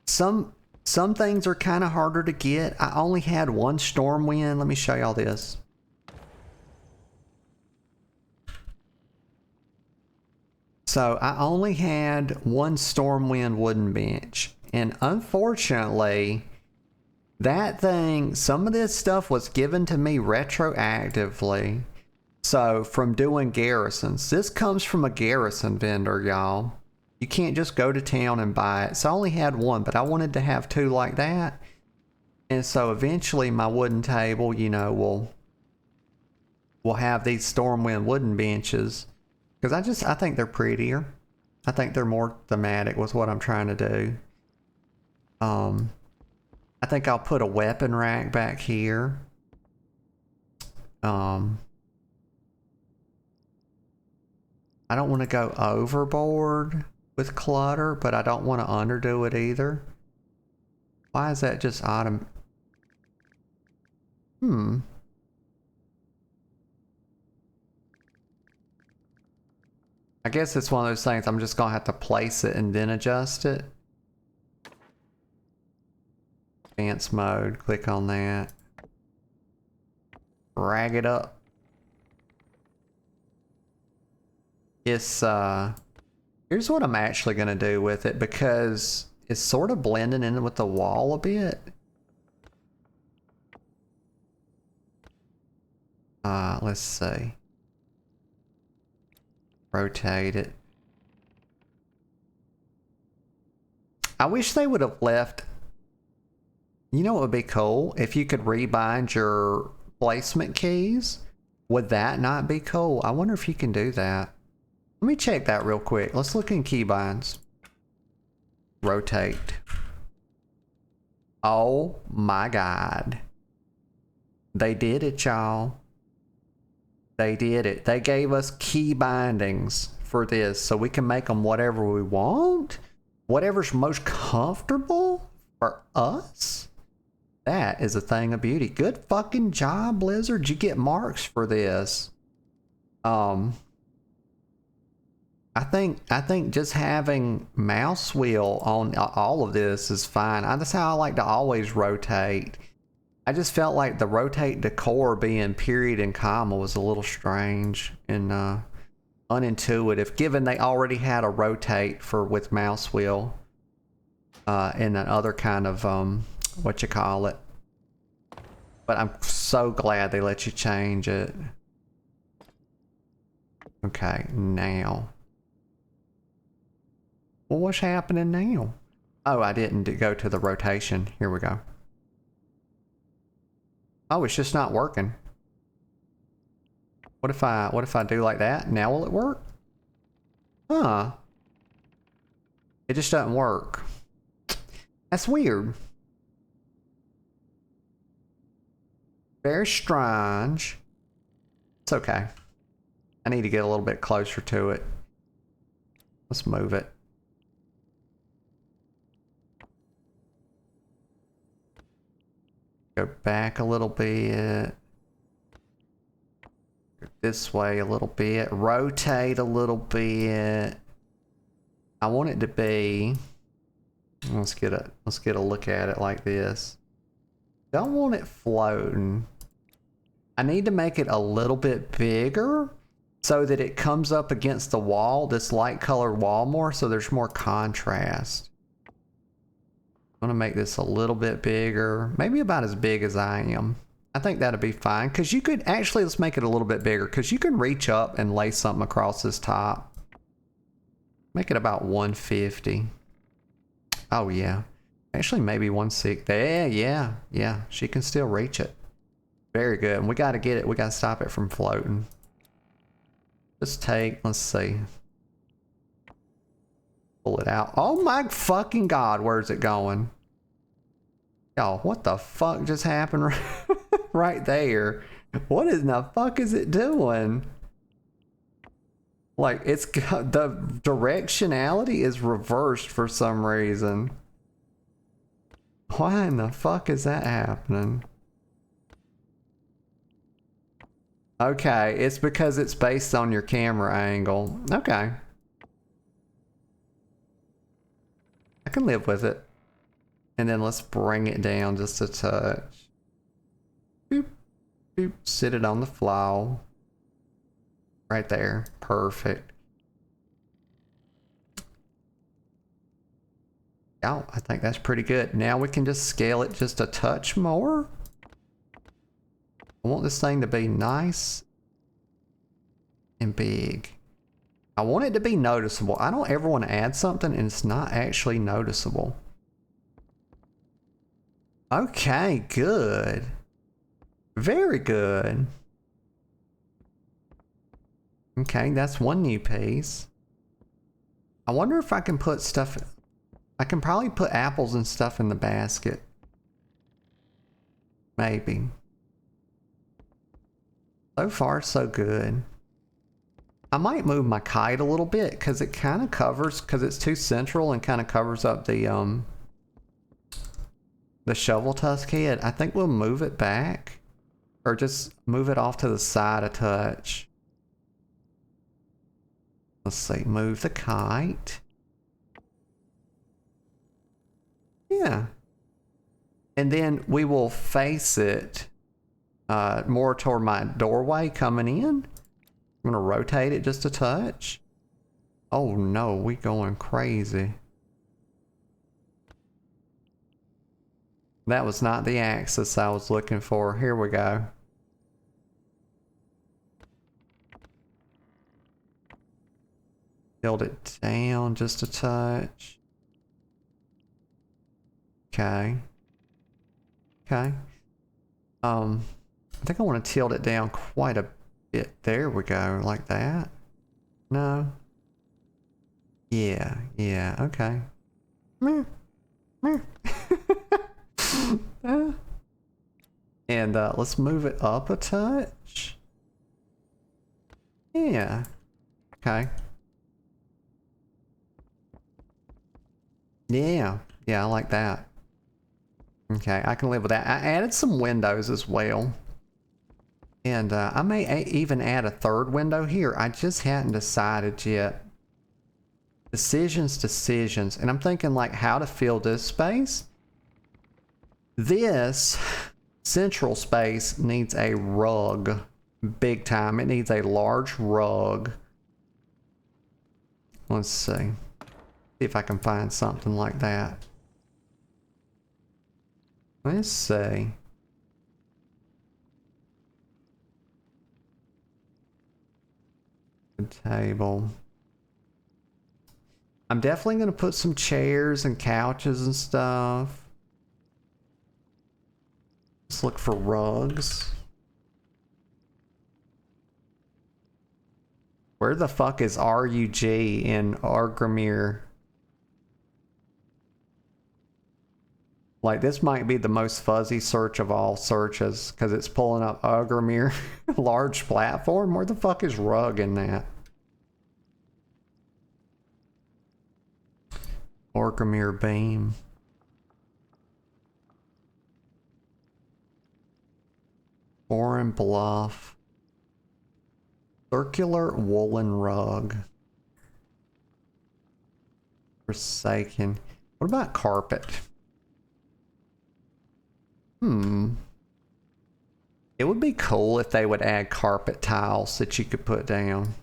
Some things are kind of harder to get. I only had 1 storm wind. Let me show y'all this. So I only had 1 Stormwind wooden bench. And unfortunately, that thing, some of this stuff was given to me retroactively. So from doing garrisons, this comes from a garrison vendor, y'all. You can't just go to town and buy it. So I only had 1, but I wanted to have 2 like that. And so eventually my wooden table, you know, will have these Stormwind wooden benches. Because I think they're prettier. I think they're more thematic with what I'm trying to do. I think I'll put a weapon rack back here. I don't want to go overboard with clutter, but I don't want to underdo it either. Why is that just autumn? I guess it's one of those things I'm just gonna have to place it and then adjust it. Advanced mode, click on that. Drag it up. It's here's what I'm actually gonna do with it because it's sort of blending in with the wall a bit. Let's see. Rotate it. I wish they would have left. You know what would be cool? If you could rebind your placement keys. Would that not be cool? I wonder if you can do that. Let me check that real quick. Let's look in keybinds. Rotate. Oh my God. They did it, y'all. They did it. They gave us key bindings for this so we can make them whatever we want. Whatever's most comfortable for us. That is a thing of beauty. Good fucking job, Blizzard. You get marks for this. I think just having mouse wheel on all of this is fine. That's how I like to always rotate. I just felt like the rotate decor being period and comma was a little strange and unintuitive, given they already had a rotate with mouse wheel and that other kind of what you call it. But I'm so glad they let you change it. Okay, now. Well, what's happening now? Oh, I didn't go to the rotation. Here we go. Oh, it's just not working. What if I do like that? Now will it work? Huh. It just doesn't work. That's weird. Very strange. It's okay. I need to get a little bit closer to it. Let's move it. Go back a little bit. Go this way a little bit. Rotate a little bit. I want it to be. Let's get a look at it like this. Don't want it floating. I need to make it a little bit bigger so that it comes up against the wall, this light colored wall more, so there's more contrast. I'm gonna make this a little bit bigger, maybe about as big as I am. I think that'd be fine, because you could actually, let's make it a little bit bigger, because you can reach up and lay something across this top. Make it about 150. Oh yeah, actually maybe 160. Yeah, she can still reach it. Very good, and we gotta get it, we gotta stop it from floating. Just let's see. Pull it out. Oh my fucking God, where's it going? Y'all, what the fuck just happened right there? What in the fuck is it doing? Like, it's got the directionality is reversed for some reason. Why in the fuck is that happening? Okay, it's because it's based on your camera angle. Okay. I can live with it. And then let's bring it down just a touch. Boop, boop, sit it on the floor. Right there. Perfect. Oh, I think that's pretty good. Now we can just scale it just a touch more. I want this thing to be nice and big. I want it to be noticeable. I don't ever want to add something and it's not actually noticeable. Okay, good. Very good. Okay, that's one new piece. I wonder if I can put stuff... I can probably put apples and stuff in the basket. Maybe. So far, so good. I might move my kite a little bit because it kind of covers, because it's too central and kind of covers up the shovel tusk head. I think we'll move it back or just move it off to the side a touch. Let's see, move the kite. Yeah. And then we will face it more toward my doorway coming in. I'm going to rotate it just a touch. Oh no, we going crazy. That was not the axis I was looking for. Here we go. Tilt it down just a touch. Okay. Okay. I think I want to tilt it down quite a bit. There we go, like that. No. Yeah, yeah, okay. Meh. Meh. And let's move it up a touch. Yeah. Okay. Yeah. Yeah, I like that. Okay, I can live with that. I added some windows as well. And I may even add a third window here. I just hadn't decided yet. Decisions. And I'm thinking like how to fill this space. This central space needs a rug. Big time. It needs a large rug. Let's see. See if I can find something like that. Let's see. The table. I'm definitely going to put some chairs and couches and stuff. Let's look for rugs. Where the fuck is RUG in Argramir? Like, this might be the most fuzzy search of all searches because it's pulling up Argramir large platform. Where the fuck is rug in that? Argramir beam. Foreign bluff. Circular woolen rug. Forsaken. What about carpet? It would be cool if they would add carpet tiles that you could put down.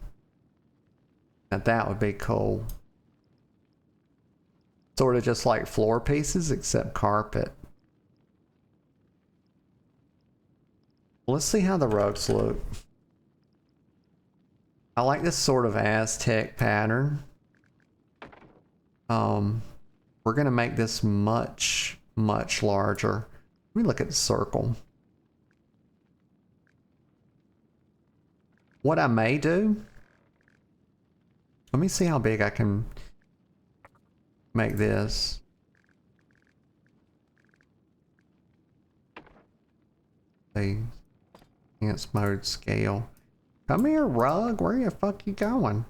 Now that would be cool. Sort of just like floor pieces except carpet. Let's see how the rugs look. I like this sort of Aztec pattern. We're gonna make this much larger. Let me look at the circle. What I may do, let me see how big I can make this. Enhance mode scale. Come here, rug. Where the fuck you going?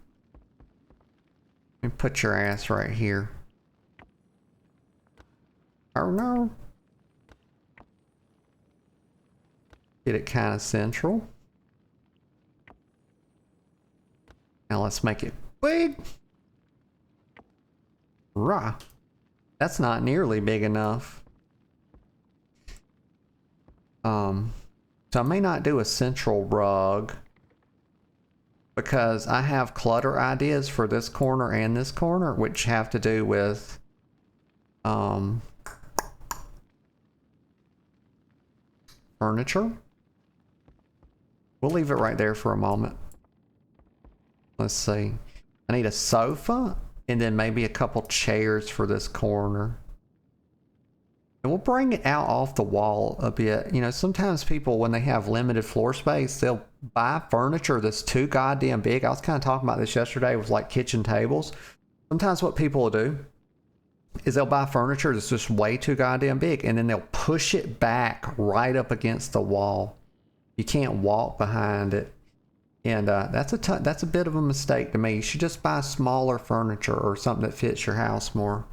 And put your ass right here. Oh no. Get it kind of central. Now let's make it big. Rah. That's not nearly big enough. So I may not do a central rug because I have clutter ideas for this corner and this corner, which have to do with furniture. We'll leave it right there for a moment. Let's see. I need a sofa and then maybe a couple chairs for this corner. And we'll bring it out off the wall a bit. You know, sometimes people, when they have limited floor space, they'll buy furniture that's too goddamn big. I was kind of talking about this yesterday with like kitchen tables. Sometimes what people will do is they'll buy furniture that's just way too goddamn big, and then they'll push it back right up against the wall. You can't walk behind it. And that's a bit of a mistake to me. You should just buy smaller furniture or something that fits your house more.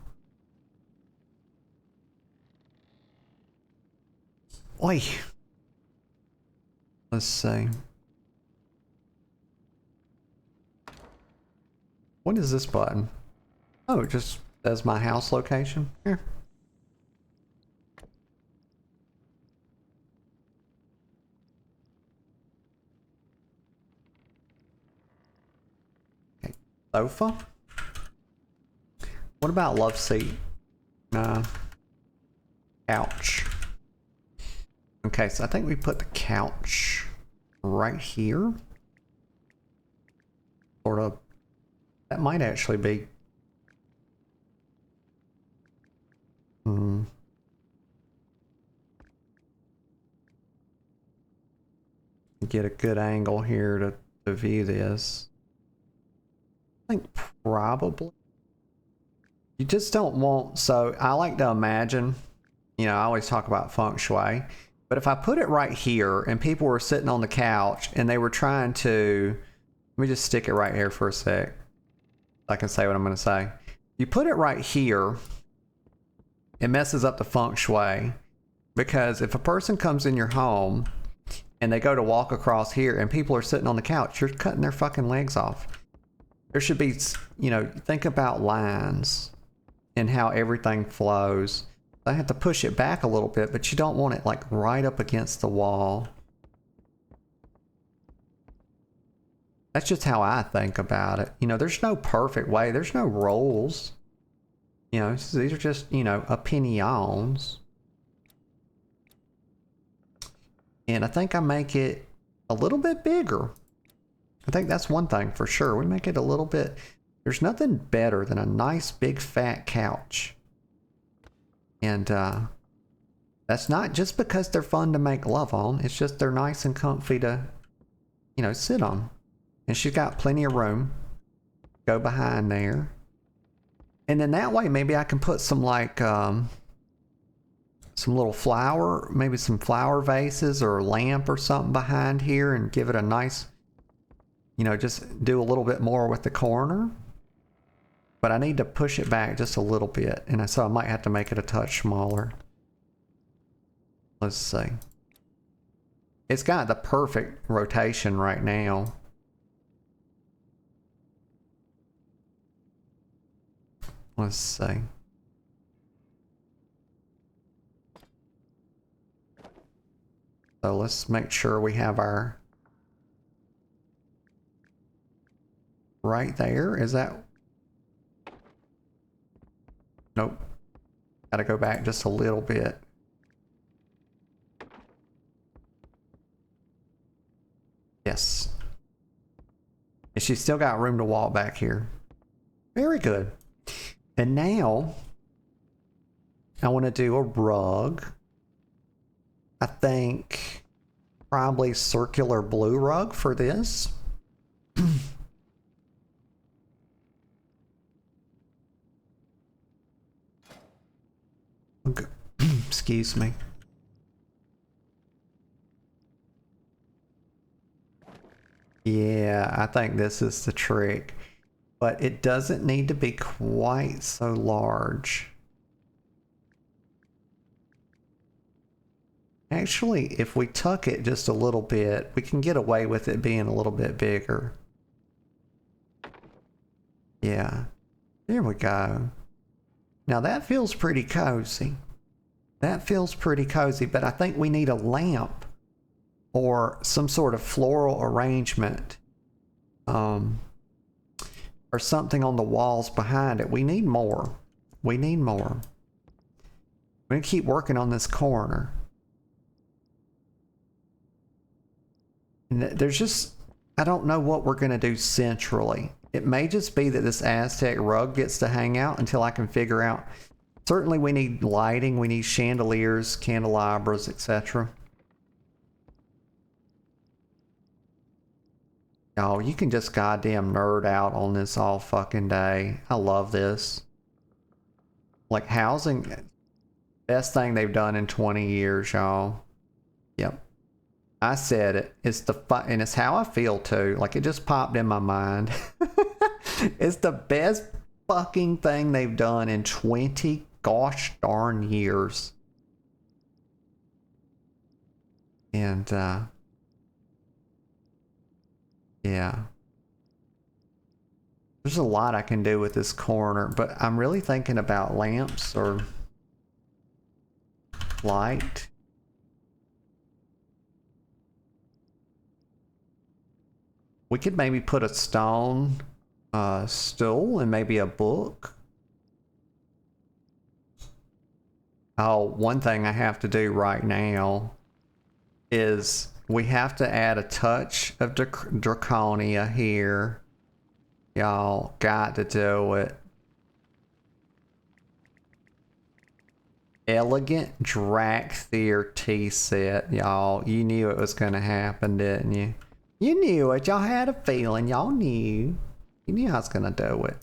Oi. Let's see. What is this button? Oh, it just says my house location. Here. Okay. Sofa. What about love seat? Nah. Couch. Okay, so I think we put the couch right here. Sort of. That might actually be. Get a good angle here to view this. I think probably. You just don't want, so I like to imagine, you know, I always talk about feng shui, but if I put it right here and people were sitting on the couch and they were trying to, let me just stick it right here for a sec. I can say what I'm going to say. You put it right here, it messes up the feng shui, because if a person comes in your home and they go to walk across here and people are sitting on the couch, you're cutting their fucking legs off. There should be, you know, think about lines and how everything flows. I have to push it back a little bit, but you don't want it like right up against the wall. That's just how I think about it. You know, there's no perfect way. There's no rules. You know, these are just, you know, opinions. And I think I make it a little bit bigger. I think that's one thing for sure. We make it a little bit. There's nothing better than a nice big fat couch. And that's not just because they're fun to make love on. It's just they're nice and comfy to, you know, sit on. And she's got plenty of room. Go behind there. And then that way maybe I can put some like some little flower, maybe some flower vases or a lamp or something behind here and give it a nice, you know, just do a little bit more with the corner. But I need to push it back just a little bit. And so I might have to make it a touch smaller. Let's see. It's got the perfect rotation right now. Let's see. So let's make sure we have our right there. Is that? Nope. Gotta go back just a little bit. Yes. And she's still got room to walk back here. Very good. And now I want to do a rug. I think probably circular blue rug for this. Okay. Excuse me. Yeah, I think this is the trick. but it doesn't need to be quite so large. Actually, if we tuck it just a little bit, we can get away with it being a little bit bigger. Yeah, there we go. Now that feels pretty cozy. That feels pretty cozy, but I think we need a lamp or some sort of floral arrangement, or something on the walls behind it. We need more. We need more. We're gonna keep working on this corner. And there's just, I don't know what we're gonna do centrally. It may just be that this Aztec rug gets to hang out until I can figure out. Certainly we need lighting, we need chandeliers, candelabras, etc. Oh, you can just goddamn nerd out on this all fucking day. I love this. Like housing, best thing they've done in 20 years, y'all. Yep. I said it. It's and it's how I feel too. Like it just popped in my mind. It's the best fucking thing they've done in 20 gosh darn years. And yeah. There's a lot I can do with this corner, but I'm really thinking about lamps or light. We could maybe put a stone stool and maybe a book. Oh, one thing I have to do right now is we have to add a touch of Draconia here. Y'all got to do it. Elegant Drakthir tea set, y'all. You knew it was going to happen, didn't you? You knew it. Y'all had a feeling. Y'all knew. You knew I was going to do it.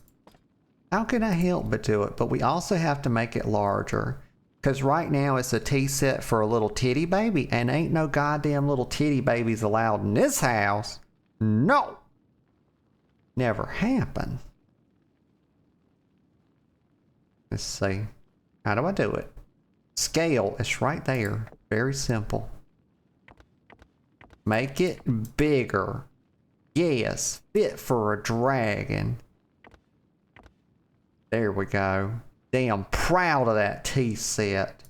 How can I help but do it? But we also have to make it larger. Because right now it's a tea set for a little titty baby. And ain't no goddamn little titty babies allowed in this house. No. Never happened. Let's see. How do I do it? Scale. It's right there. Very simple. Make it bigger. Yes, fit for a dragon. There we go. Damn proud of that tea set.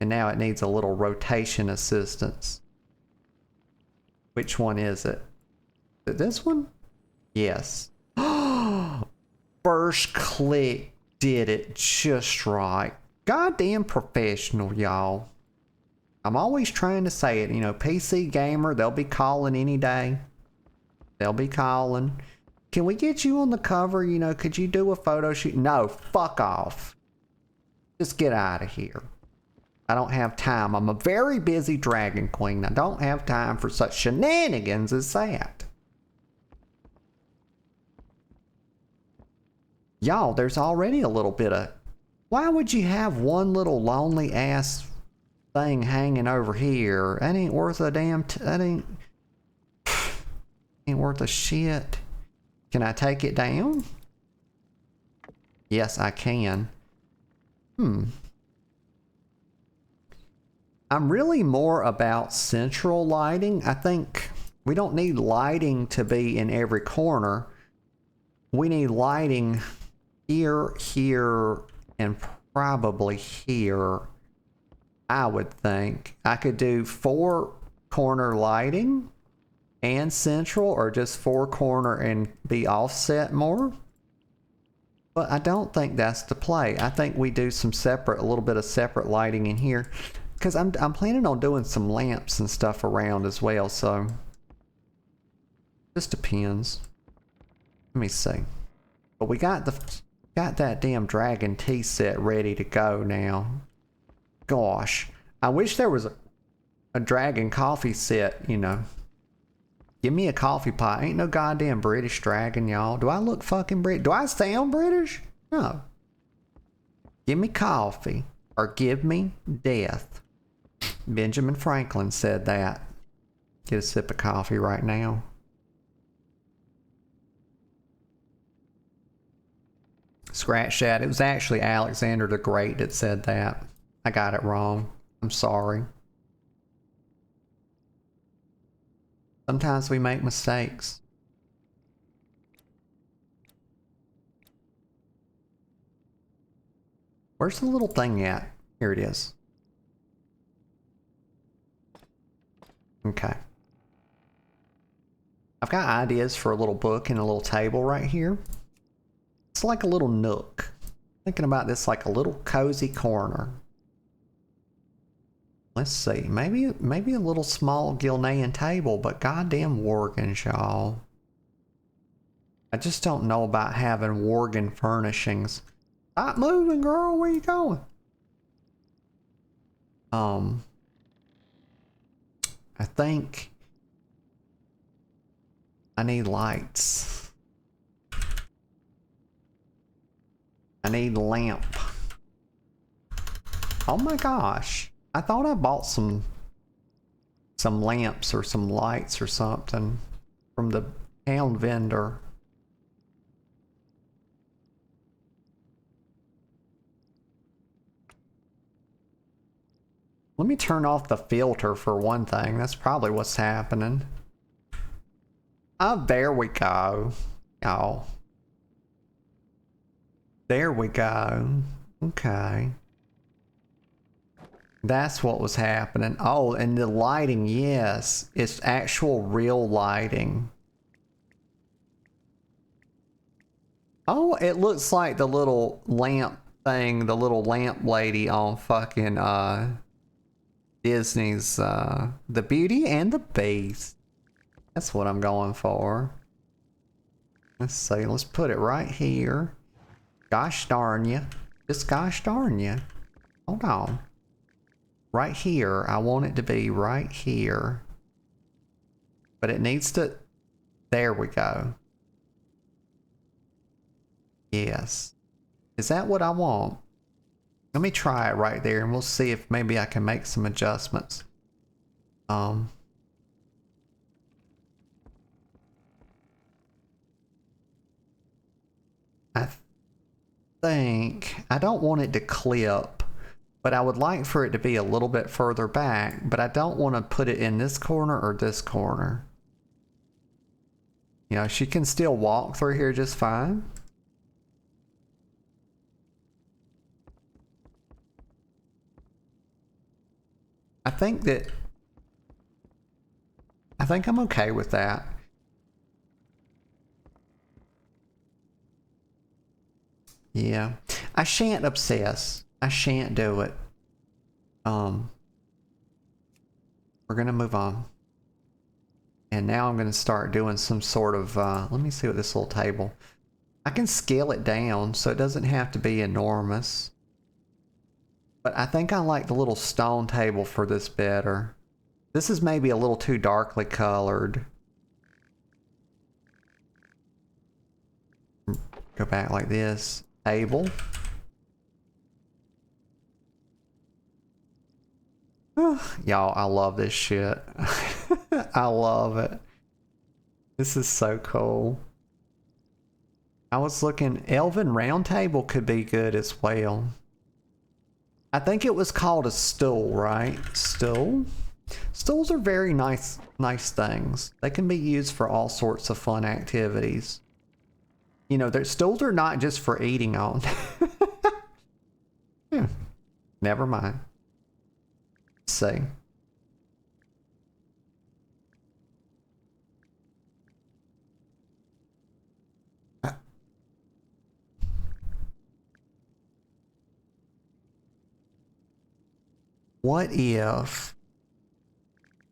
And now it needs a little rotation assistance. Which one is it? Is it this one? Yes. First click did it just right. Goddamn professional, y'all. I'm always trying to say it, you know, PC gamer, they'll be calling any day. They'll be calling. Can we get you on the cover? You know, could you do a photo shoot? No, fuck off. Just get out of here. I don't have time. I'm a very busy dragon queen. I don't have time for such shenanigans as that. Y'all, there's already a little bit of... Why would you have one little lonely ass thing hanging over here? That ain't worth a damn... that ain't worth a shit. Can I take it down? Yes, I can. I'm really more about central lighting. I think we don't need lighting to be in every corner. We need lighting here, here, and probably here. I would think. I could do 4 corner lighting and central, or just 4 corner and be offset more. But I don't think that's the play. I think we do some separate, a little bit of separate lighting in here, because I'm planning on doing some lamps and stuff around as well. So just depends. Let me see. But we got that damn dragon tea set ready to go now. Gosh, I wish there was a dragon coffee set, you know. Give me a coffee pot. Ain't no goddamn British dragon, y'all. Do I look fucking British? Do I sound British? No. Give me coffee or give me death. Benjamin Franklin said that. Get a sip of coffee right now. Scratch that. It was actually Alexander the Great that said that. I got it wrong. I'm sorry. Sometimes we make mistakes. Where's the little thing at? Here it is. Okay. I've got ideas for a little book and a little table right here. It's like a little nook. Thinking about this like a little cozy corner. Let's see. Maybe a little small Gilnean table, but goddamn Worgen, y'all. I just don't know about having Worgen furnishings. Stop moving, girl. Where you going? I think I need lights. I need a lamp. Oh my gosh. I thought I bought some lamps or some lights or something from the town vendor. Let me turn off the filter for one thing. That's probably what's happening. Oh, there we go. Oh. There we go. Okay. That's what was happening. Oh, and the lighting, yes. It's actual real lighting. Oh, it looks like the little lamp thing, the little lamp lady on fucking Disney's The Beauty and the Beast. That's what I'm going for. Let's see, let's put it right here. Gosh darn you. Just gosh darn you. Hold on. Right here. I want it to be right here. But it needs to... There we go. Yes. Is that what I want? Let me try it right there and we'll see if maybe I can make some adjustments. I think I don't want it to clip, but I would like for it to be a little bit further back, but I don't want to put it in this corner or this corner. You know, she can still walk through here just fine. I think I'm okay with that. Yeah. I shan't obsess. I shan't do it. We're gonna move on. And now I'm gonna start doing some sort of let me see what this little table. I can scale it down so it doesn't have to be enormous. But I think I like the little stone table for this better. This is maybe a little too darkly colored. Go back like this. Table. Y'all, I love this shit. I love it. This is so cool. I was looking, Elven Round Table could be good as well. I think it was called a stool, right? Stool? Stools are very nice things. They can be used for all sorts of fun activities. You know, stools are not just for eating on. Yeah. Never mind. Let's see. What if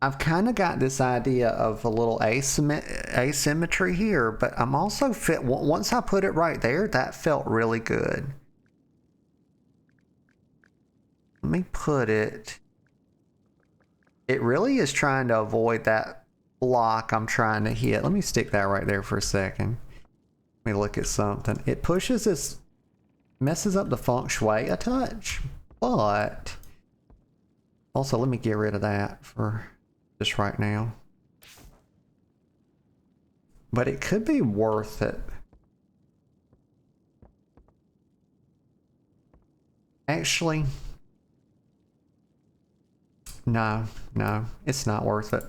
I've kind of got this idea of a little asymmetry here, but I'm also once I put it right there, that felt really good. Let me put it. It really is trying to avoid that block I'm trying to hit. Let me stick that right there for a second. Let me look at something. It pushes this, messes up the feng shui a touch, but also let me get rid of that for just right now. But it could be worth it. Actually, no, it's not worth it.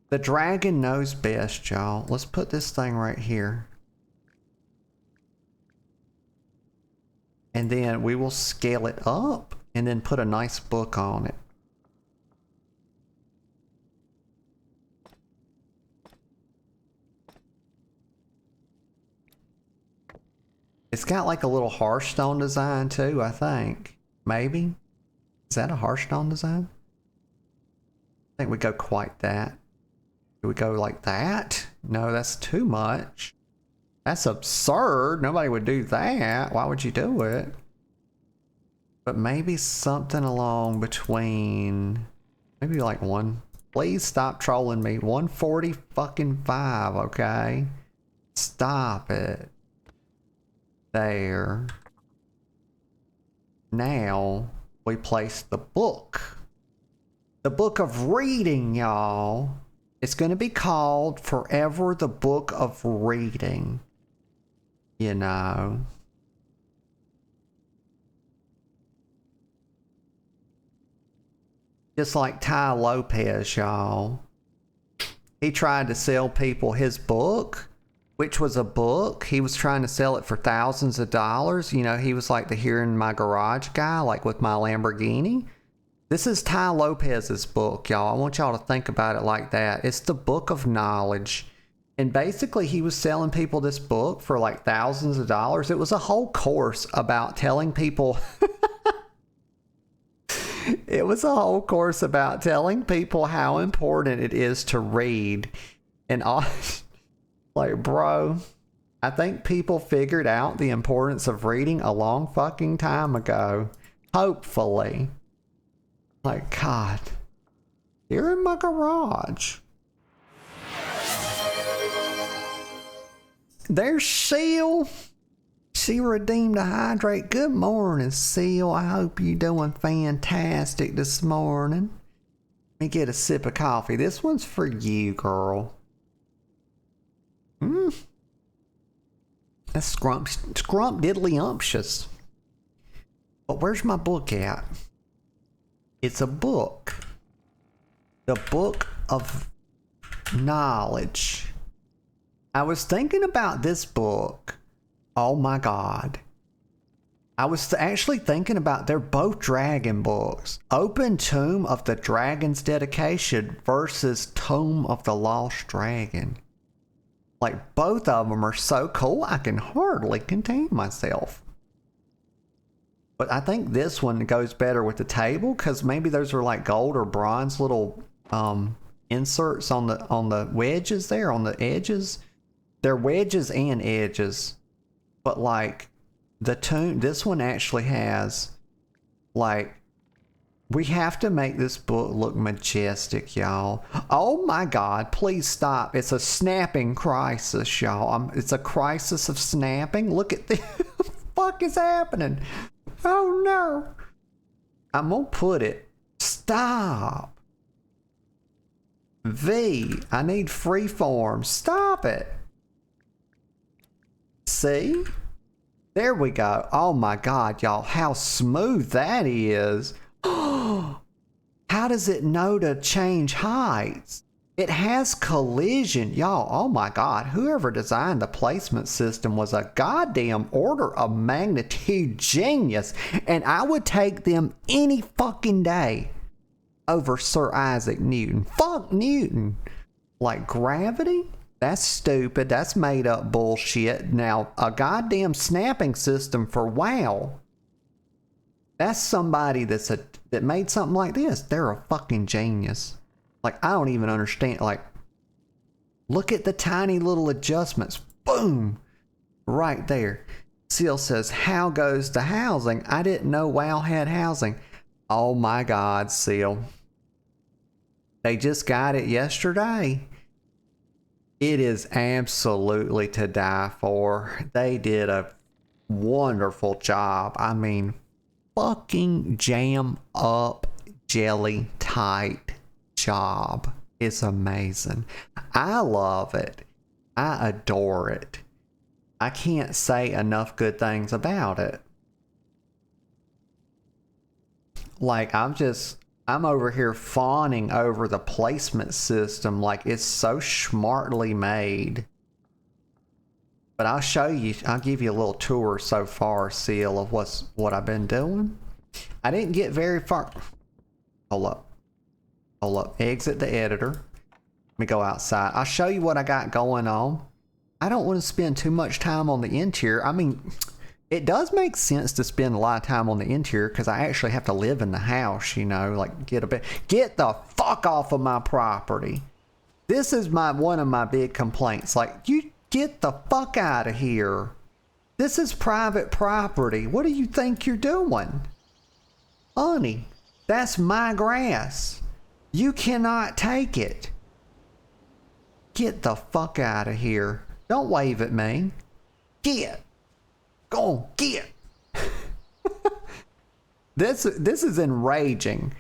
The dragon knows best, y'all. Let's put this thing right here. And then we will scale it up and then put a nice book on it. It's got like a little Hearthstone design too, I think. Maybe. Is that a Hearthstone design? I think we go quite that. Do we go like that? No, that's too much. That's absurd. Nobody would do that. Why would you do it? But maybe something along between, maybe like one. Please stop trolling me. 140 fucking 5, okay? Stop it. There. Now we place the book. The book of reading, y'all. It's going to be called forever the Book of Reading. You know. Just like Ty Lopez, y'all. He tried to sell people his book, which was a book. He was trying to sell it for thousands of dollars. You know, he was like the here in my garage guy, like with my Lamborghini. This is Ty Lopez's book, y'all. I want y'all to think about it like that. It's the Book of Knowledge. And basically, he was selling people this book for like thousands of dollars. It was a whole course about telling people... It was a whole course about telling people how important it is to read. And all... Like, bro, I think people figured out the importance of reading a long fucking time ago. Hopefully. Like, God. Here in my garage. There's Seal. She redeemed a hydrate. Good morning, Seal. I hope you're doing fantastic this morning. Let me get a sip of coffee. This one's for you, girl. That's scrump diddly umptious. But where's my book at? It's a book. The Book of Knowledge. I was thinking about this book. Oh my God. I was actually thinking about, they're both dragon books. Open Tomb of the Dragon's Dedication versus Tomb of the Lost Dragon. Like, both of them are so cool, I can hardly contain myself. But I think this one goes better with the table, because maybe those are like gold or bronze little inserts on the wedges there, on the edges. They're wedges and edges. But like, this one actually has, like, we have to make this book look majestic, y'all. Oh my God, please stop. It's a snapping crisis, y'all. It's a crisis of snapping. Look at this. What the fuck is happening? Oh no. I'm gonna put it. Stop. V, I need freeform. Stop it. See? There we go. Oh my God, y'all. How smooth that is. How does it know to change heights? It has collision. Y'all, oh my God. Whoever designed the placement system was a goddamn order of magnitude genius. And I would take them any fucking day over Sir Isaac Newton. Fuck Newton. Like gravity? That's stupid. That's made up bullshit. Now, a goddamn snapping system for WoW. That's somebody that made something like this. They're a fucking genius. Like, I don't even understand. Like, look at the tiny little adjustments. Boom. Right there. Seal says, how goes the housing? I didn't know WoW had housing. Oh my God, Seal. They just got it yesterday. It is absolutely to die for. They did a wonderful job. I mean, fucking jam up jelly tight job. It's amazing. I love it. I adore it. I can't say enough good things about it. Like, I'm over here fawning over the placement system. Like, it's so smartly made. But I'll show you, I'll give you a little tour so far, Seal, of what I've been doing. I didn't get very far. Hold up. Hold up. Exit the editor. Let me go outside. I'll show you what I got going on. I don't want to spend too much time on the interior. I mean, it does make sense to spend a lot of time on the interior because I actually have to live in the house, you know, like get the fuck off of my property. This is one of my big complaints. Like, you get the fuck out of here. This is private property. What do you think you're doing? Honey, that's my grass. You cannot take it. Get the fuck out of here. Don't wave at me. Get. Go on, get. This is enraging.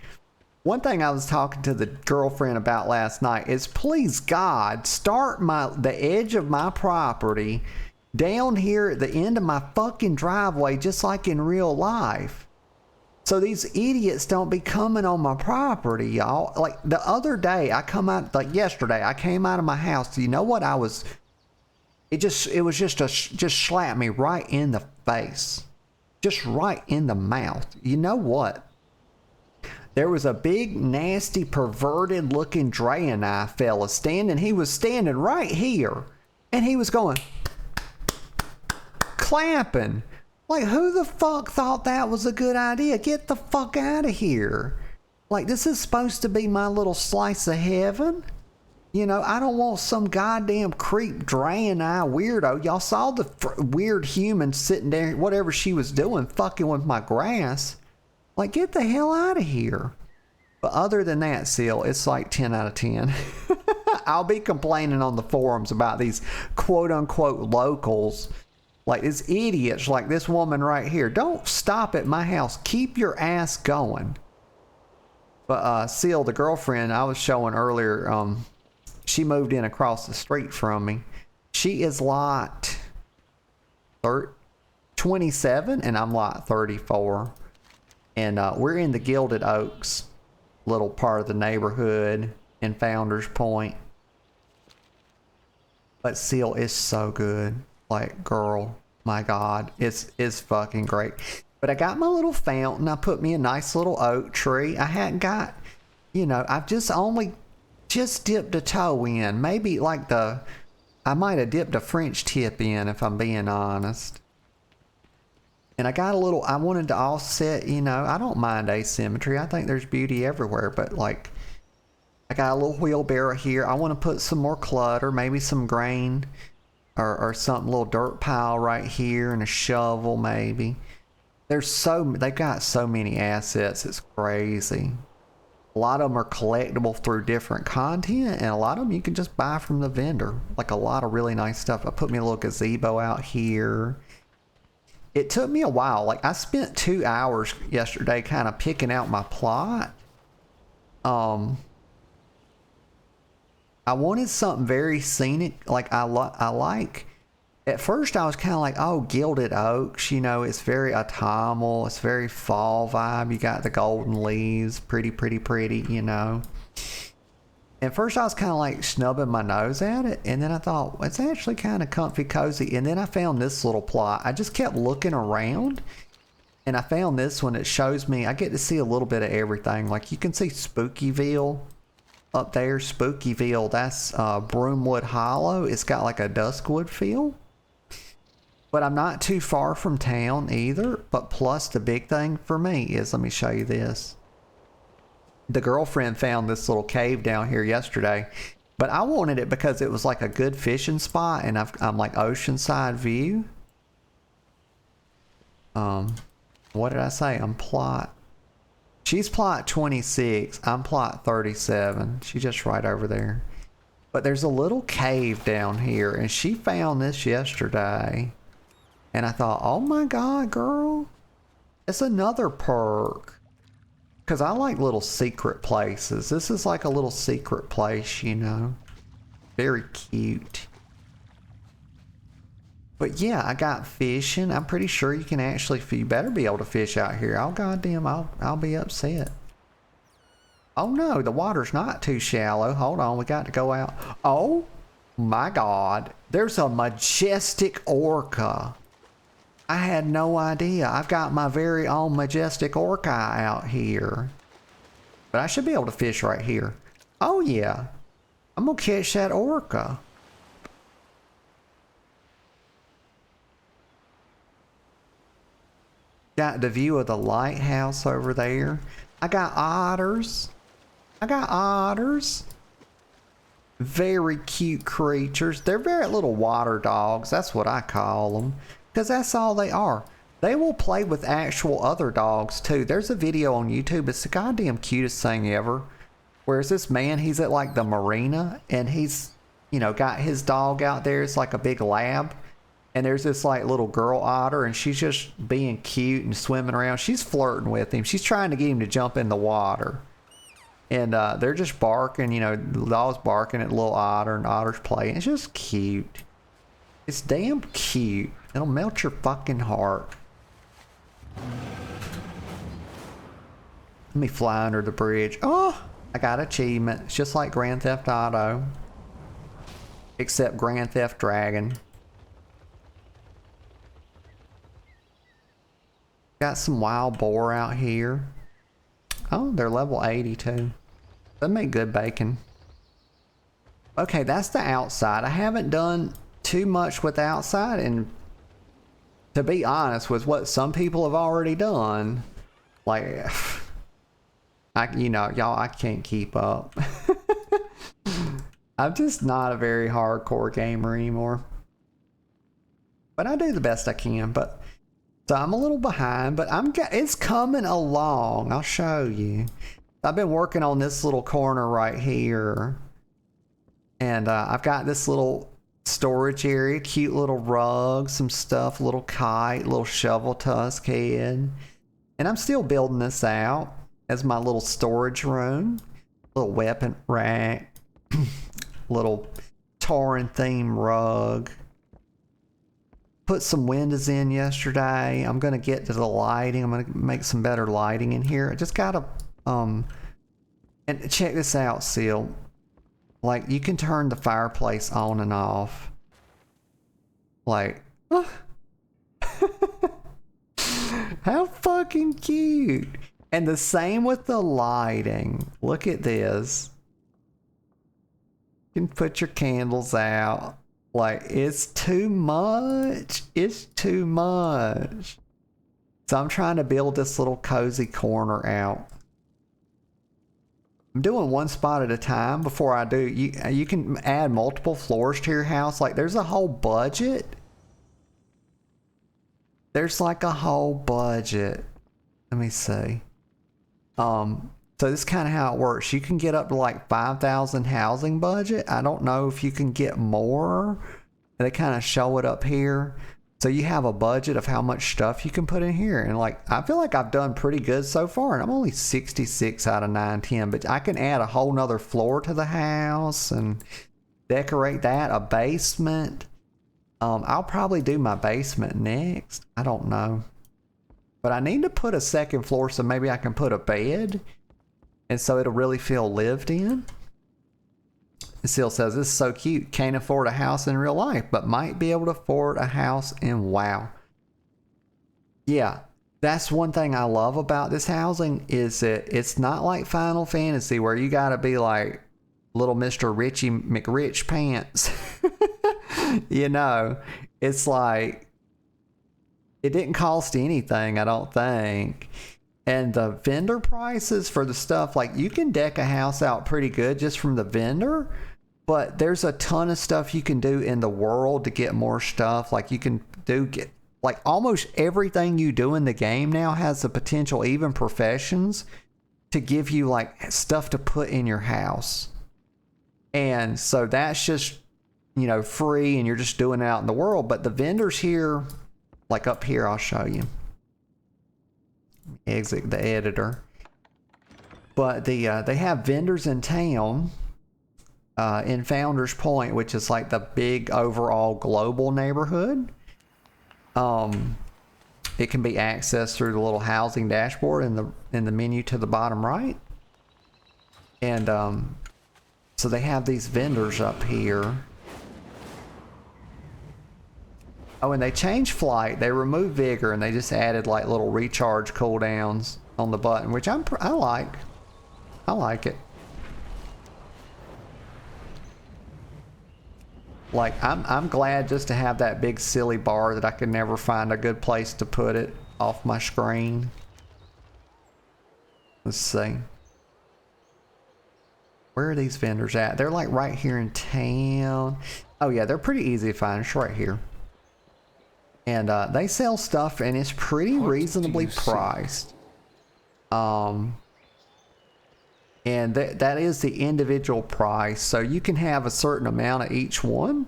One thing I was talking to the girlfriend about last night is, please God, start the edge of my property down here at the end of my fucking driveway, just like in real life. So these idiots don't be coming on my property, y'all. Like the other day, like yesterday, I came out of my house. You know what it was just slapped me right in the face. Just right in the mouth. You know what? There was a big, nasty, perverted looking Draenei fella he was standing right here. And he was going, clapping. Like, who the fuck thought that was a good idea? Get the fuck out of here. Like, this is supposed to be my little slice of heaven. You know, I don't want some goddamn creep Draenei weirdo. Y'all saw the weird human sitting there, whatever she was doing, fucking with my grass. Like, get the hell out of here. But other than that, Seal, it's like 10 out of 10. I'll be complaining on the forums about these quote-unquote locals. Like, these idiots, like this woman right here. Don't stop at my house. Keep your ass going. But Seal, the girlfriend I was showing earlier, she moved in across the street from me. She is lot 27 and I'm lot 34. And we're in the Gilded Oaks little part of the neighborhood in Founders Point. But Seal is so good. Like, girl, my God, it's fucking great. But I got my little fountain. I put me a nice little oak tree. I hadn't got, you know, I've just dipped a toe in. Maybe like I might have dipped a French tip in, if I'm being honest. And I wanted to offset, you know, I don't mind asymmetry. I think there's beauty everywhere. But like, I got a little wheelbarrow here. I want to put some more clutter, maybe some grain or something, a little dirt pile right here and a shovel maybe. They've got so many assets. It's crazy. A lot of them are collectible through different content, and a lot of them you can just buy from the vendor. Like a lot of really nice stuff. I put me a little gazebo out here. It took me a while. Like, I spent 2 hours yesterday kind of picking out my plot. I wanted something very scenic. Like, I like... At first, I was kind of like, oh, Gilded Oaks, you know, it's very autumnal. It's very fall vibe. You got the golden leaves. Pretty, you know. At first, I was kind of like snubbing my nose at it. And then I thought, it's actually kind of comfy, cozy. And then I found this little plot. I just kept looking around. And I found this one. It shows me, I get to see a little bit of everything. Like, you can see Spookyville up there. Spookyville, that's Broomwood Hollow. It's got like a Duskwood feel. But I'm not too far from town either. But plus, the big thing for me is, let me show you this. The girlfriend found this little cave down here yesterday. But I wanted it because it was like a good fishing spot. And I'm like oceanside view. What did I say? She's plot 26. I'm plot 37. She's just right over there. But there's a little cave down here. And she found this yesterday. And I thought, oh my God, girl. It's another perk. Because I like little secret places. This is like a little secret place, you know. Very cute. But yeah, I got fishing. I'm pretty sure you can actually, you better be able to fish out here. Oh goddamn, I'll be upset. Oh no, the water's not too shallow. Hold on, we got to go out. Oh my God, there's a majestic orca. I had no idea. I've got my very own majestic orca out here. But I should be able to fish right here. Oh yeah, I'm gonna catch that orca. Got the view of the lighthouse over there. I got otters. Very cute creatures. They're very little water dogs. That's what I call them. Because that's all they are. They will play with actual other dogs too. There's a video on YouTube. It's the goddamn cutest thing ever. Where's this man? He's at like the marina. And he's, you know, got his dog out there. It's like a big lab. And there's this like little girl otter, and she's just being cute and swimming around. She's flirting with him. She's trying to get him to jump in the water. And they're just barking, you know, the dog's barking at little otter, and otter's playing. It's just cute. It's damn cute. It'll melt your fucking heart. Let me fly under the bridge. Oh, I got achievement. It's just like Grand Theft Auto. Except Grand Theft Dragon. Got some wild boar out here. Oh, they're level 82. They make good bacon. Okay, that's the outside. I haven't done too much with the outside, and to be honest, with what some people have already done, like, you know, y'all, I can't keep up. I'm just not a very hardcore gamer anymore. But I do the best I can, but so I'm a little behind, but it's coming along. I'll show you. I've been working on this little corner right here. And I've got this little storage area, cute little rug, some stuff, little kite, little shovel tusk head. And I'm still building this out as my little storage room. Little weapon rack. Little Tauren theme rug. Put some windows in yesterday. I'm gonna get to the lighting. I'm gonna make some better lighting in here. I just gotta and check this out, Seal. Like, you can turn the fireplace on and off. Like, how fucking cute. And the same with the lighting. Look at this. You can put your candles out. Like, it's too much. It's too much. So I'm trying to build this little cozy corner out. I'm doing one spot at a time before I do. You can add multiple floors to your house. Like, there's a whole budget. There's like a whole budget. Let me see. So this is kind of how it works. You can get up to like 5,000 housing budget. I don't know if you can get more. They kind of show it up here. So you have a budget of how much stuff you can put in here. And like, I feel like I've done pretty good so far. And I'm only 66 out of 910. But I can add a whole nother floor to the house and decorate that. A basement. I'll probably do my basement next. I don't know. But I need to put a second floor so maybe I can put a bed. And so it'll really feel lived in. It still says, this is so cute. Can't afford a house in real life, but might be able to afford a house in WoW. Yeah, that's one thing I love about this housing is that it's not like Final Fantasy where you gotta be like little Mr. Richie McRich pants. You know, it's like, it didn't cost anything, I don't think. And the vendor prices for the stuff, like, you can deck a house out pretty good just from the vendor, but there's a ton of stuff you can do in the world to get more stuff. Like, you can get like almost everything you do in the game now has the potential, even professions, to give you like stuff to put in your house. And so that's just, you know, free, and you're just doing it out in the world. But the vendors here, like up here, I'll show you. Exit the editor. But they have vendors in town in Founders Point, which is like the big overall global neighborhood. It can be accessed through the little housing dashboard in the menu to the bottom right. And so they have these vendors up here. Oh, and they changed flight. They removed vigor and they just added like little recharge cooldowns on the button, which I like. I like it. Like, I'm glad just to have that big silly bar that I could never find a good place to put it off my screen. Let's see. Where are these vendors at? They're like right here in town. Oh yeah, they're pretty easy to find. It's right here. And they sell stuff and it's pretty reasonably priced. And that is the individual price. So you can have a certain amount of each one.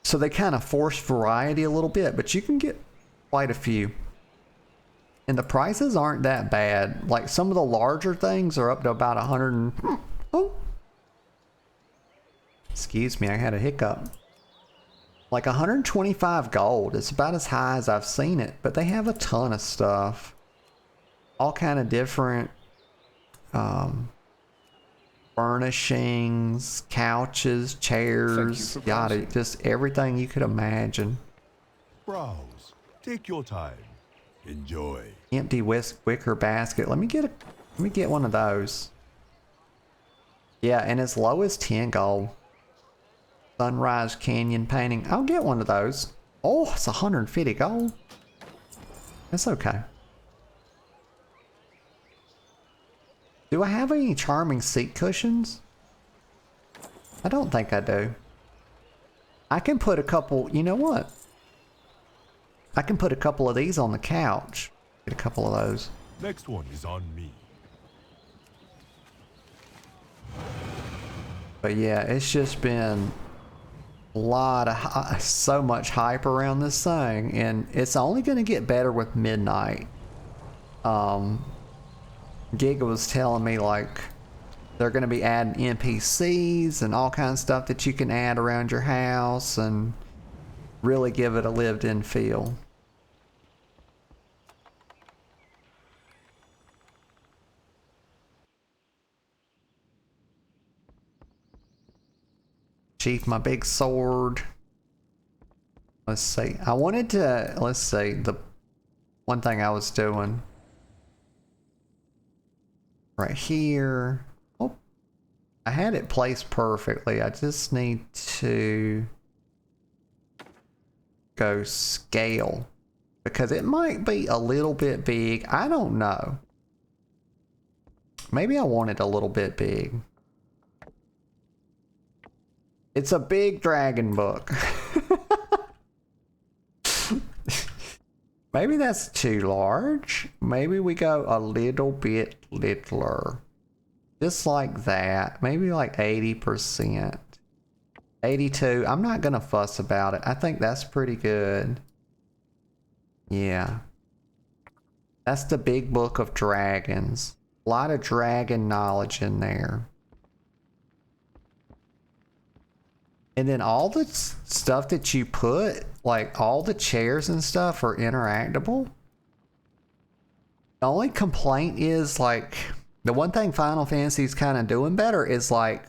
So they kind of force variety a little bit, but you can get quite a few. And the prices aren't that bad. Like some of the larger things are up to about 100 and... Oh. Excuse me, I had a hiccup. Like 125 gold. It's about as high as I've seen it, but they have a ton of stuff. All kind of different furnishings, couches, chairs, yada, just everything you could imagine. Browse. Take your time. Enjoy. Empty wicker basket. Let me get one of those. Yeah, and as low as 10 gold. Sunrise Canyon painting. I'll get one of those. Oh, it's 150 gold. That's okay. Do I have any charming seat cushions? I don't think I do. I can put a couple, you know what? I can put a couple of these on the couch. Get a couple of those. Next one is on me. But yeah, it's just been a lot of so much hype around this thing, and it's only going to get better with midnight. Giga was telling me like they're going to be adding NPCs and all kinds of stuff that you can add around your house and really give it a lived-in feel. Sheath my big sword. Let's see. I wanted to, let's see, the one thing I was doing right here. Oh, I had it placed perfectly. I just need to go scale because it might be a little bit big. I don't know. Maybe I want it a little bit big. It's a big dragon book. Maybe that's too large. Maybe we go a little bit littler. Just like that. Maybe like 80%. 82. I'm not going to fuss about it. I think that's pretty good. Yeah. That's the big book of dragons. A lot of dragon knowledge in there. And then all the stuff that you put, like all the chairs and stuff are interactable. The only complaint is like, the one thing Final Fantasy is kind of doing better is like,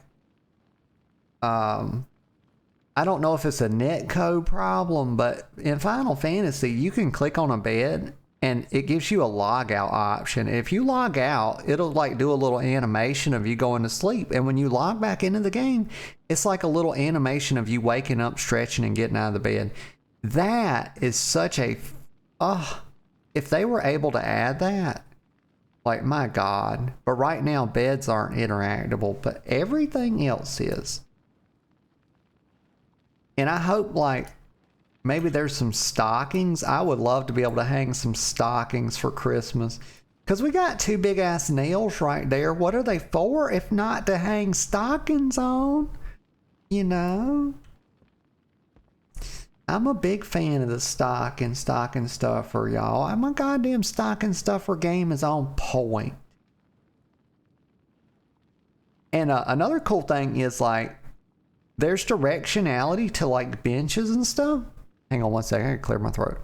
I don't know if it's a netcode problem, but in Final Fantasy, you can click on a bed and it gives you a log out option. If you log out, it'll like do a little animation of you going to sleep. And when you log back into the game, it's like a little animation of you waking up, stretching, and getting out of the bed. That is such a, if they were able to add that, like my God. But right now, beds aren't interactable, but everything else is. And I hope like, maybe there's some stockings. I would love to be able to hang some stockings for Christmas. Because we got two big ass nails right there. What are they for if not to hang stockings on? You know? I'm a big fan of the stocking stuffer, y'all. My goddamn stocking stuffer game is on point. And another cool thing is like, there's directionality to like benches and stuff. Hang on one second. I gotta clear my throat.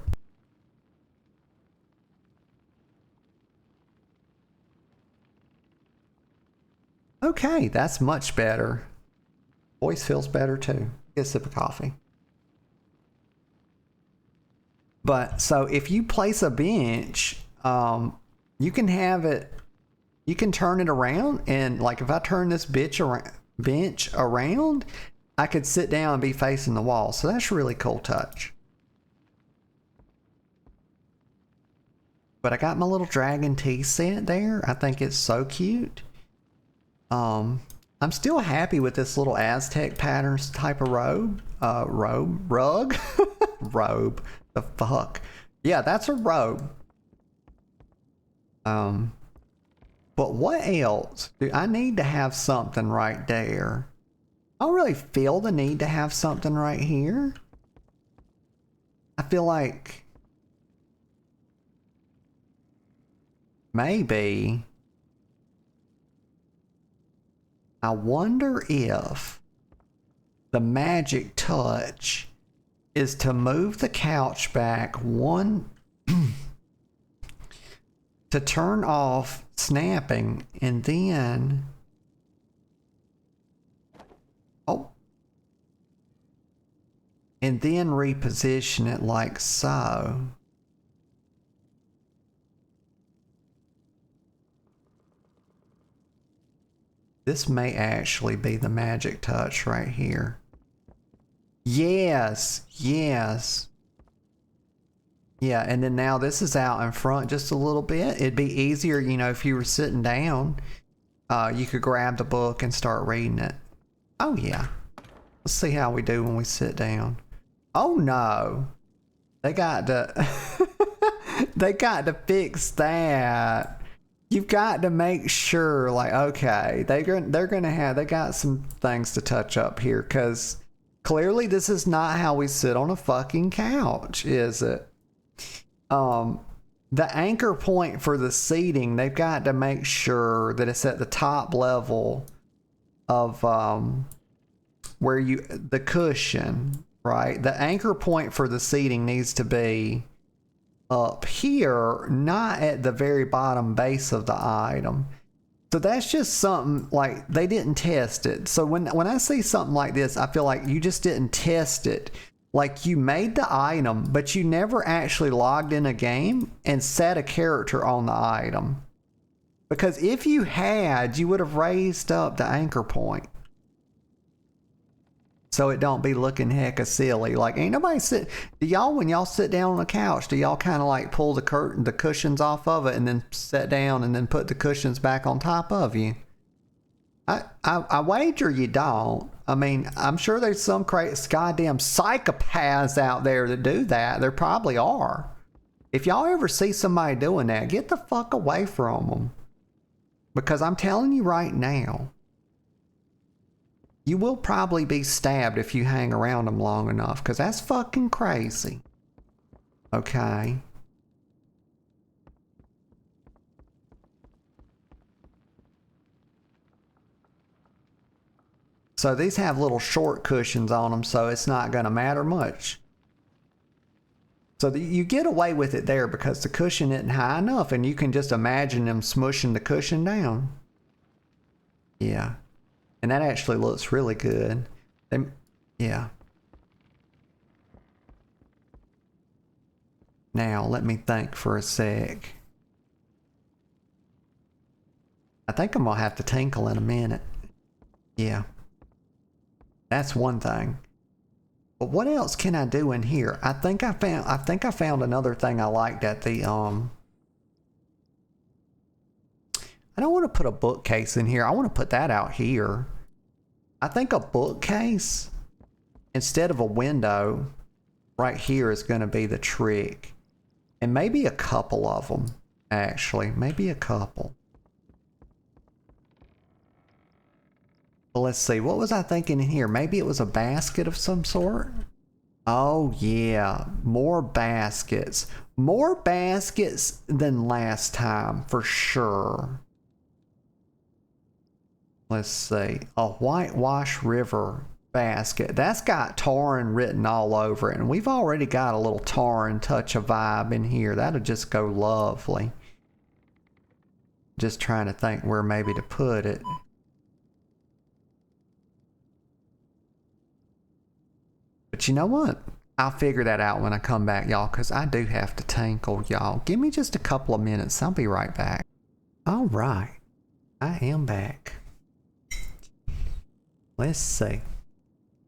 Okay, that's much better. Voice feels better too. Get a sip of coffee. But so if you place a bench, you can have it, you can turn it around, and like if I turn this bench around, I could sit down and be facing the wall. So that's a really cool touch. But I got my little dragon tea set there. I think it's so cute. I'm still happy with this little Aztec patterns type of rug. Robe. The fuck. Yeah, that's a robe. But what else? Do I need to have something right there? I don't really feel the need to have something right here. I feel like maybe I wonder if the magic touch is to move the couch back one to turn off snapping, and then and then reposition it like so. This may actually be the magic touch right here. Yes, yes. Yeah, and then now this is out in front just a little bit. It'd be easier, you know, if you were sitting down, you could grab the book and start reading it. Oh yeah. Let's see how we do when we sit down. Oh no. They got to they got to fix that. You've got to make sure, like, okay, they got some things to touch up here, because clearly this is not how we sit on a fucking couch, is it? The anchor point for the seating, they've got to make sure that it's at the top level of where the cushion, right? The anchor point for the seating needs to be up here, not at the very bottom base of the item. So that's just something, like, they didn't test it. So when I see something like this, I feel like you just didn't test it. Like, you made the item, but you never actually logged in a game and set a character on the item. Because if you had, you would have raised up the anchor point, so it don't be looking hecka silly. Like, ain't nobody do y'all, when y'all sit down on the couch, do y'all kind of like pull the cushions off of it and then sit down and then put the cushions back on top of you? I wager you don't. I mean, I'm sure there's some goddamn psychopaths out there that do that. There probably are. If y'all ever see somebody doing that, get the fuck away from them. Because I'm telling you right now, you will probably be stabbed if you hang around them long enough, because that's fucking crazy. Okay. So these have little short cushions on them, so it's not going to matter much. So you get away with it there because the cushion isn't high enough, and you can just imagine them smushing the cushion down. Yeah. And that actually looks really good. Yeah. Now, let me think for a sec. I think I'm going to have to tinkle in a minute. Yeah. That's one thing. But what else can I do in here? I think I found another thing I liked at the I don't want to put a bookcase in here. I want to put that out here. I think a bookcase instead of a window right here is going to be the trick. And maybe a couple of them, actually. Maybe a couple. Well, let's see. What was I thinking in here? Maybe it was a basket of some sort? Oh, yeah. More baskets. More baskets than last time, for sure. Let's see. A whitewash river basket. That's got Tauren written all over it, and we've already got a little Tauren touch of vibe in here. That'll just go lovely. Just trying to think where maybe to put it. But you know what? I'll figure that out when I come back, y'all, because I do have to tinkle, y'all. Give me just a couple of minutes. I'll be right back. All right. I am back. Let's see.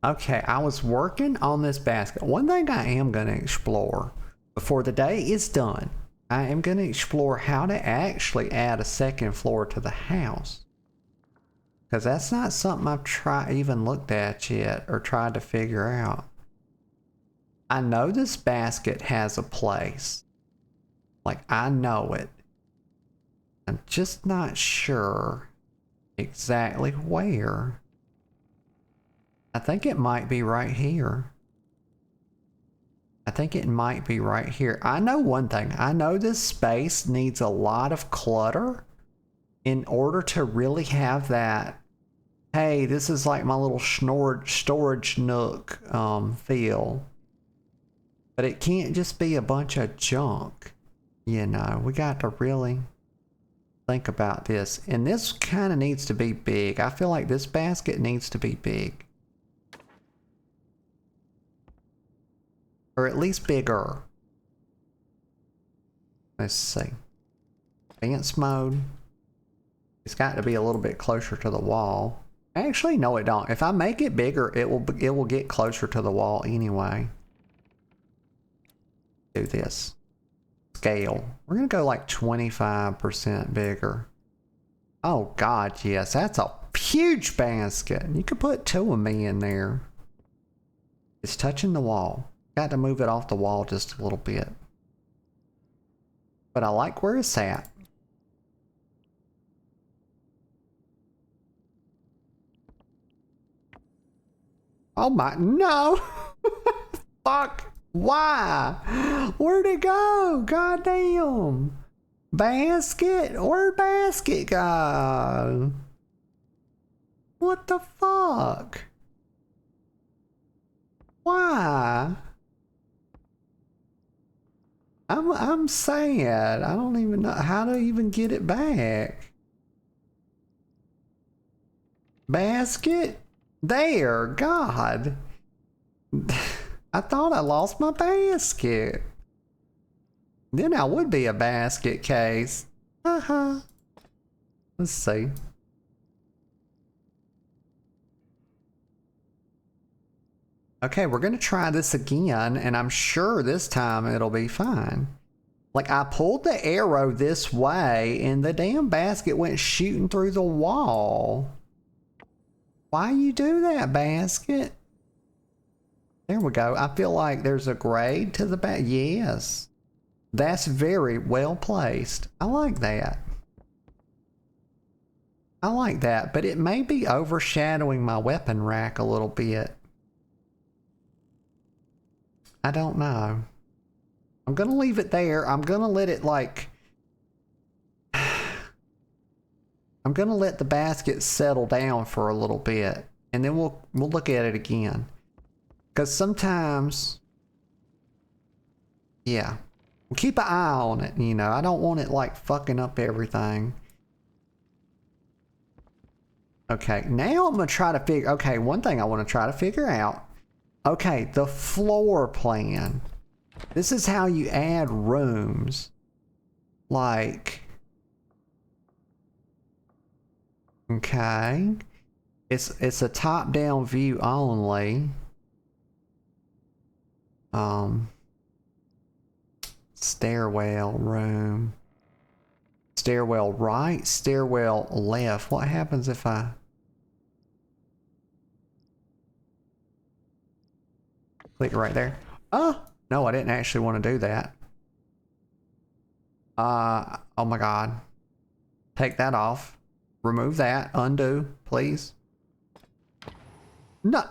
Okay, I was working on this basket. One thing I am going to explore before the day is done, I am going to explore how to actually add a second floor to the house. Because that's not something I've even looked at yet or tried to figure out. I know this basket has a place. Like, I know it. I'm just not sure exactly where. I think it might be right here. I think it might be right here. I know one thing. I know this space needs a lot of clutter in order to really have that, hey, this is like my little storage nook feel. But it can't just be a bunch of junk. You know, we got to really think about this. And this kind of needs to be big. I feel like this basket needs to be big. Or at least bigger. Let's see. Advanced mode. It's got to be a little bit closer to the wall. Actually, no it don't. If I make it bigger, it will get closer to the wall anyway. Do this. Scale. We're going to go like 25% bigger. Oh God, yes. That's a huge basket. You could put two of me in there. It's touching the wall. Got to move it off the wall just a little bit. But I like where it's at. Oh my, no! Fuck! Why? Where'd it go? Goddamn! Basket? Where'd basket go? What the fuck? Why? I'm sad. I don't even know how to even get it back. Basket? There, God. I thought I lost my basket. Then I would be a basket case. Let's see. Okay, we're gonna try this again, and I'm sure this time it'll be fine. Like, I pulled the arrow this way, and the damn basket went shooting through the wall. Why you do that, basket? There we go. I feel like there's a grade to the back. Yes. That's very well placed. I like that. I like that, but it may be overshadowing my weapon rack a little bit. I don't know. I'm gonna leave it there. I'm gonna let it like... I'm gonna let the basket settle down for a little bit, and then we'll look at it again. Because sometimes, yeah, we'll keep an eye on it, you know. I don't want it like fucking up everything. Okay, now I'm gonna try to figure, okay, one thing I want to try to figure out. Okay, the floor plan. This is how you add rooms. Like, okay, it's a top-down view only. Stairwell room. Stairwell right, stairwell left. What happens if I... click right there? Oh, no, I didn't actually want to do that. Oh my God. Take that off. Remove that. Undo, please. No.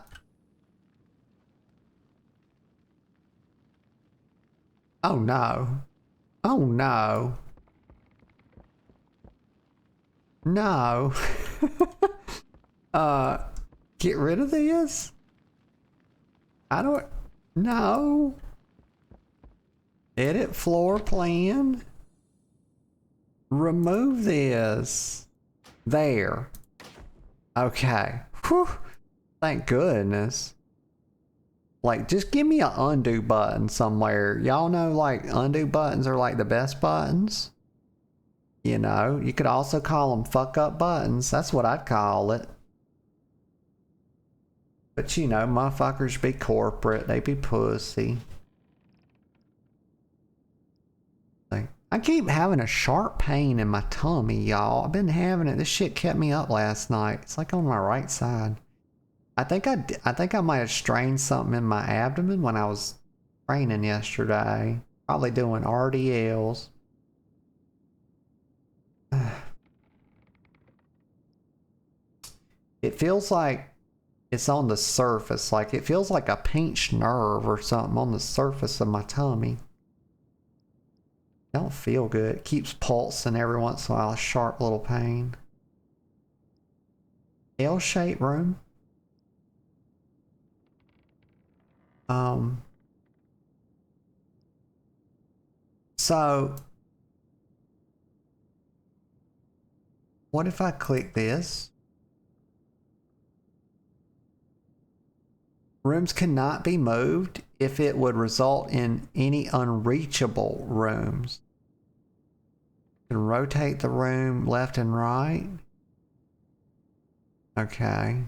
Oh no. Oh no. No. Get rid of this? I don't know. Edit floor plan. Remove this. There. Okay. Whew. Thank goodness. Like, just give me an undo button somewhere. Y'all know, like, undo buttons are like the best buttons. You know, you could also call them fuck up buttons. That's what I'd call it. But you know, motherfuckers be corporate. They be pussy. Like, I keep having a sharp pain in my tummy, y'all. I've been having it. This shit kept me up last night. It's like on my right side. I think I might have strained something in my abdomen when I was training yesterday. Probably doing RDLs. It feels like it's on the surface. Like it feels like a pinched nerve or something on the surface of my tummy. Don't feel good. It keeps pulsing every once in a while. A sharp little pain. L-shaped room. So what if I click this? Rooms cannot be moved if it would result in any unreachable rooms. You can rotate the room left and right. Okay.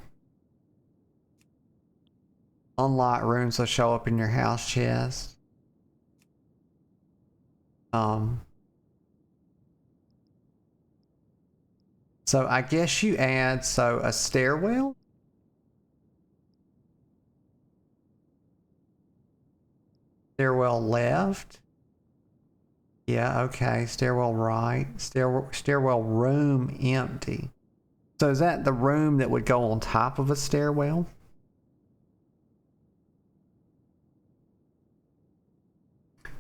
Unlock rooms will show up in your house chest. So I guess you add, so a stairwell? Stairwell left. Yeah, okay. Stairwell right. Stairwell room empty. So is that the room that would go on top of a stairwell?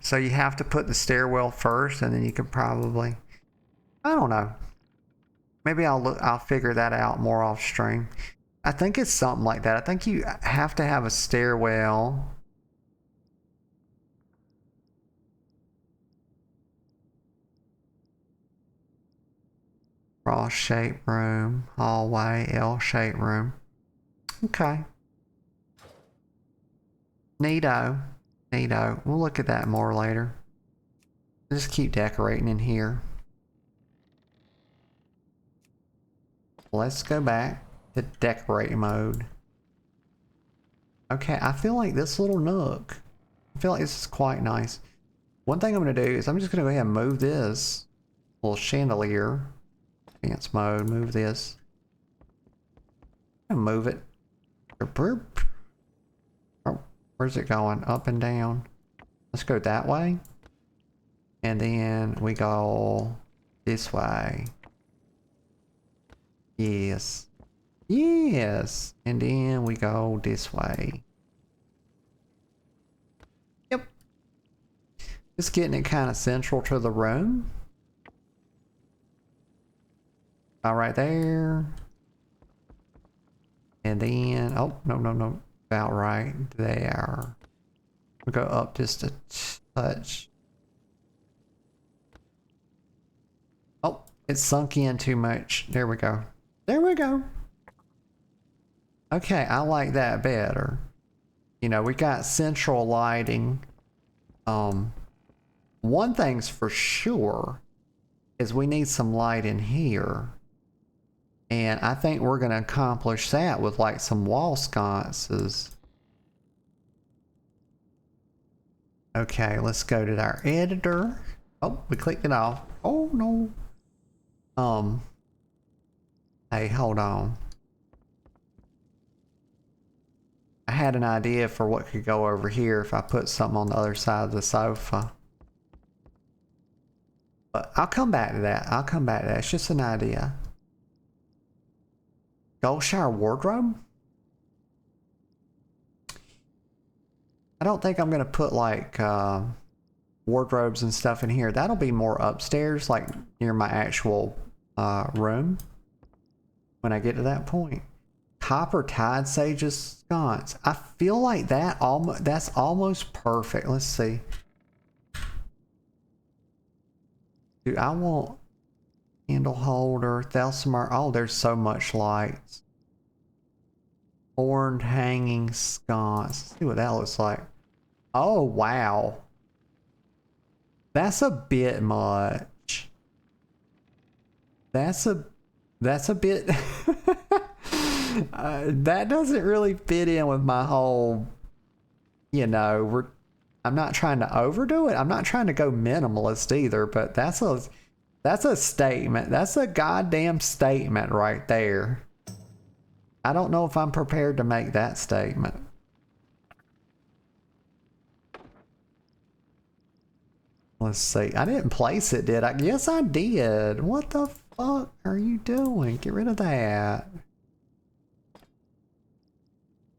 So you have to put the stairwell first and then you can probably, I don't know. Maybe I'll figure that out more off stream. I think it's something like that. I think you have to have a stairwell. Cross-shaped room, hallway, L-shaped room. Okay. Neato. Neato. We'll look at that more later. Just keep decorating in here. Let's go back to decorate mode. Okay, I feel like this little nook, I feel like this is quite nice. One thing I'm going to do is I'm just going to go ahead and move this little chandelier. Advanced mode, move this. And move it. Oh, where's it going? Up and down. Let's go that way. And then we go this way. Yes. Yes. And then we go this way. Yep. Just getting it kind of central to the room. All right there. And then, oh, no. About right there. We go up just a touch. Oh, it sunk in too much. There we go. There we go. Okay, I like that better. You know, we got central lighting. One thing's for sure is we need some light in here. And I think we're going to accomplish that with like some wall sconces. Okay, let's go to our editor. Oh, we clicked it off. Oh no. Hey, hold on. I had an idea for what could go over here if I put something on the other side of the sofa. But I'll come back to that. I'll come back to that. It's just an idea. Gold shower wardrobe? I don't think I'm going to put like wardrobes and stuff in here. That'll be more upstairs, like near my actual room when I get to that point. Copper Tide Sage's sconce. I feel like that's almost perfect. Let's see. Dude, I want candle holder, Thelsamar. Oh, there's so much lights. Horned hanging sconce. Let's see what that looks like. Oh, wow. That's a bit much. That's a bit... that doesn't really fit in with my whole, you know, I'm not trying to overdo it. I'm not trying to go minimalist either, but that's a statement. That's a goddamn statement right there. I don't know if I'm prepared to make that statement. Let's see. I didn't place it, did I? Yes, I did. What the fuck are you doing? Get rid of that.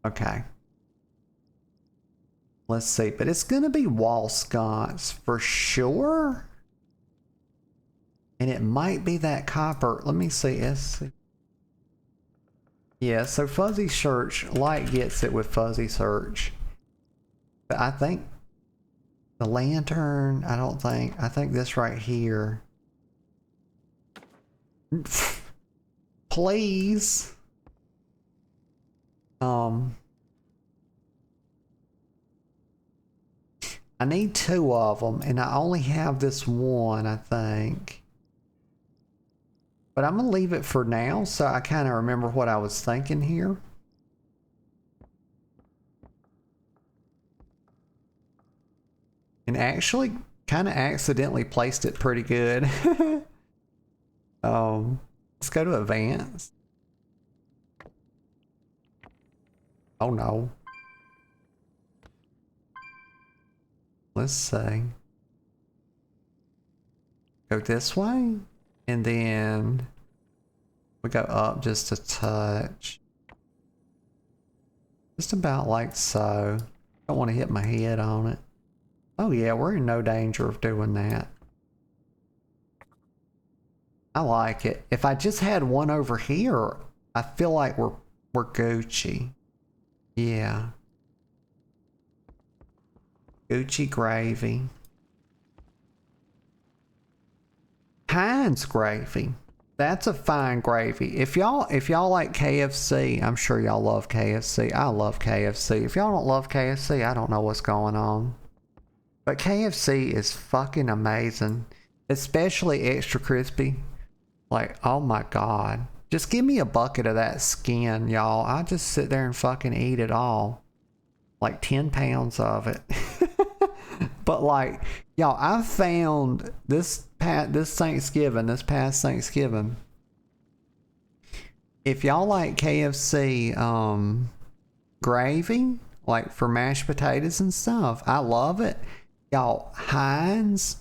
Okay. Let's see. But it's going to be wall sconce for sure. And it might be that copper. Let me see. Let's see. Yeah, so Fuzzy Search, Light gets it with Fuzzy Search. But I think the lantern, I think this right here. Please. I need 2 of them, and I only have this one, I think. But I'm gonna leave it for now, so I kind of remember what I was thinking here. And actually, kind of accidentally placed it pretty good. Let's go to advanced. Oh no. Let's see. Go this way, and then we go up just a touch. Just about like so. Don't want to hit my head on it. Oh yeah, we're in no danger of doing that. I like it. If I just had one over here, I feel like we're Gucci. Yeah. Gucci gravy. Heinz gravy. That's a fine gravy. If y'all like KFC, I'm sure y'all love KFC. I love KFC. If y'all don't love KFC, I don't know what's going on. But KFC is fucking amazing. Especially extra crispy. Like, oh my god. Just give me a bucket of that skin, y'all. I'll just sit there and fucking eat it all. Like 10 pounds of it. But like, y'all, I found this past Thanksgiving. If y'all like KFC gravy, like for mashed potatoes and stuff, I love it. Y'all, Heinz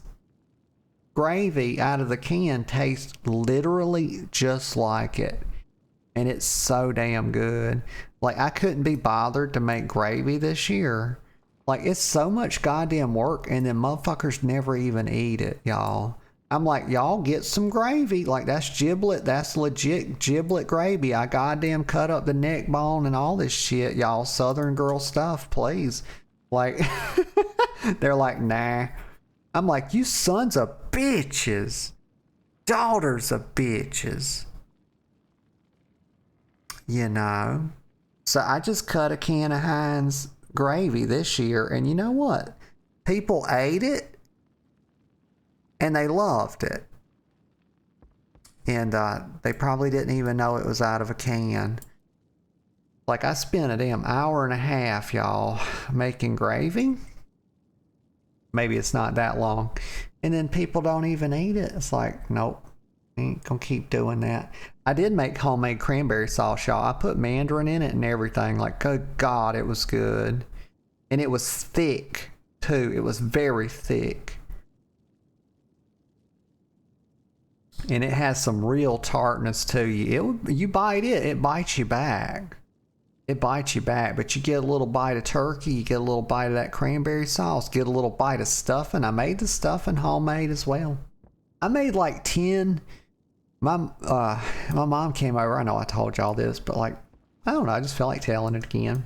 gravy out of the can tastes literally just like it. And it's so damn good. Like, I couldn't be bothered to make gravy this year. Like, it's so much goddamn work, and then motherfuckers never even eat it, y'all. I'm like, y'all get some gravy. Like, that's giblet. That's legit giblet gravy. I goddamn cut up the neck bone and all this shit, y'all. Southern girl stuff, please. Like, they're like, nah. I'm like, you sons of bitches. Daughters of bitches. You know? So I just cut a can of Heinz gravy this year, and you know what? People ate it, and they loved it. And they probably didn't even know it was out of a can. Like, I spent a damn hour and a half, y'all, making gravy. Maybe it's not that long. And then people don't even eat it. It's like, nope, ain't gonna keep doing that. I did make homemade cranberry sauce, y'all. I put mandarin in it and everything. Like, good God, it was good. And it was thick, too. It was very thick. And it has some real tartness to you. You bite it, it bites you back. It bites you back, but you get a little bite of turkey, you get a little bite of that cranberry sauce, get a little bite of stuffing. I made the stuffing homemade as well. I made like 10. My mom came over. I know I told y'all this, but like I don't know, I just feel like telling it again.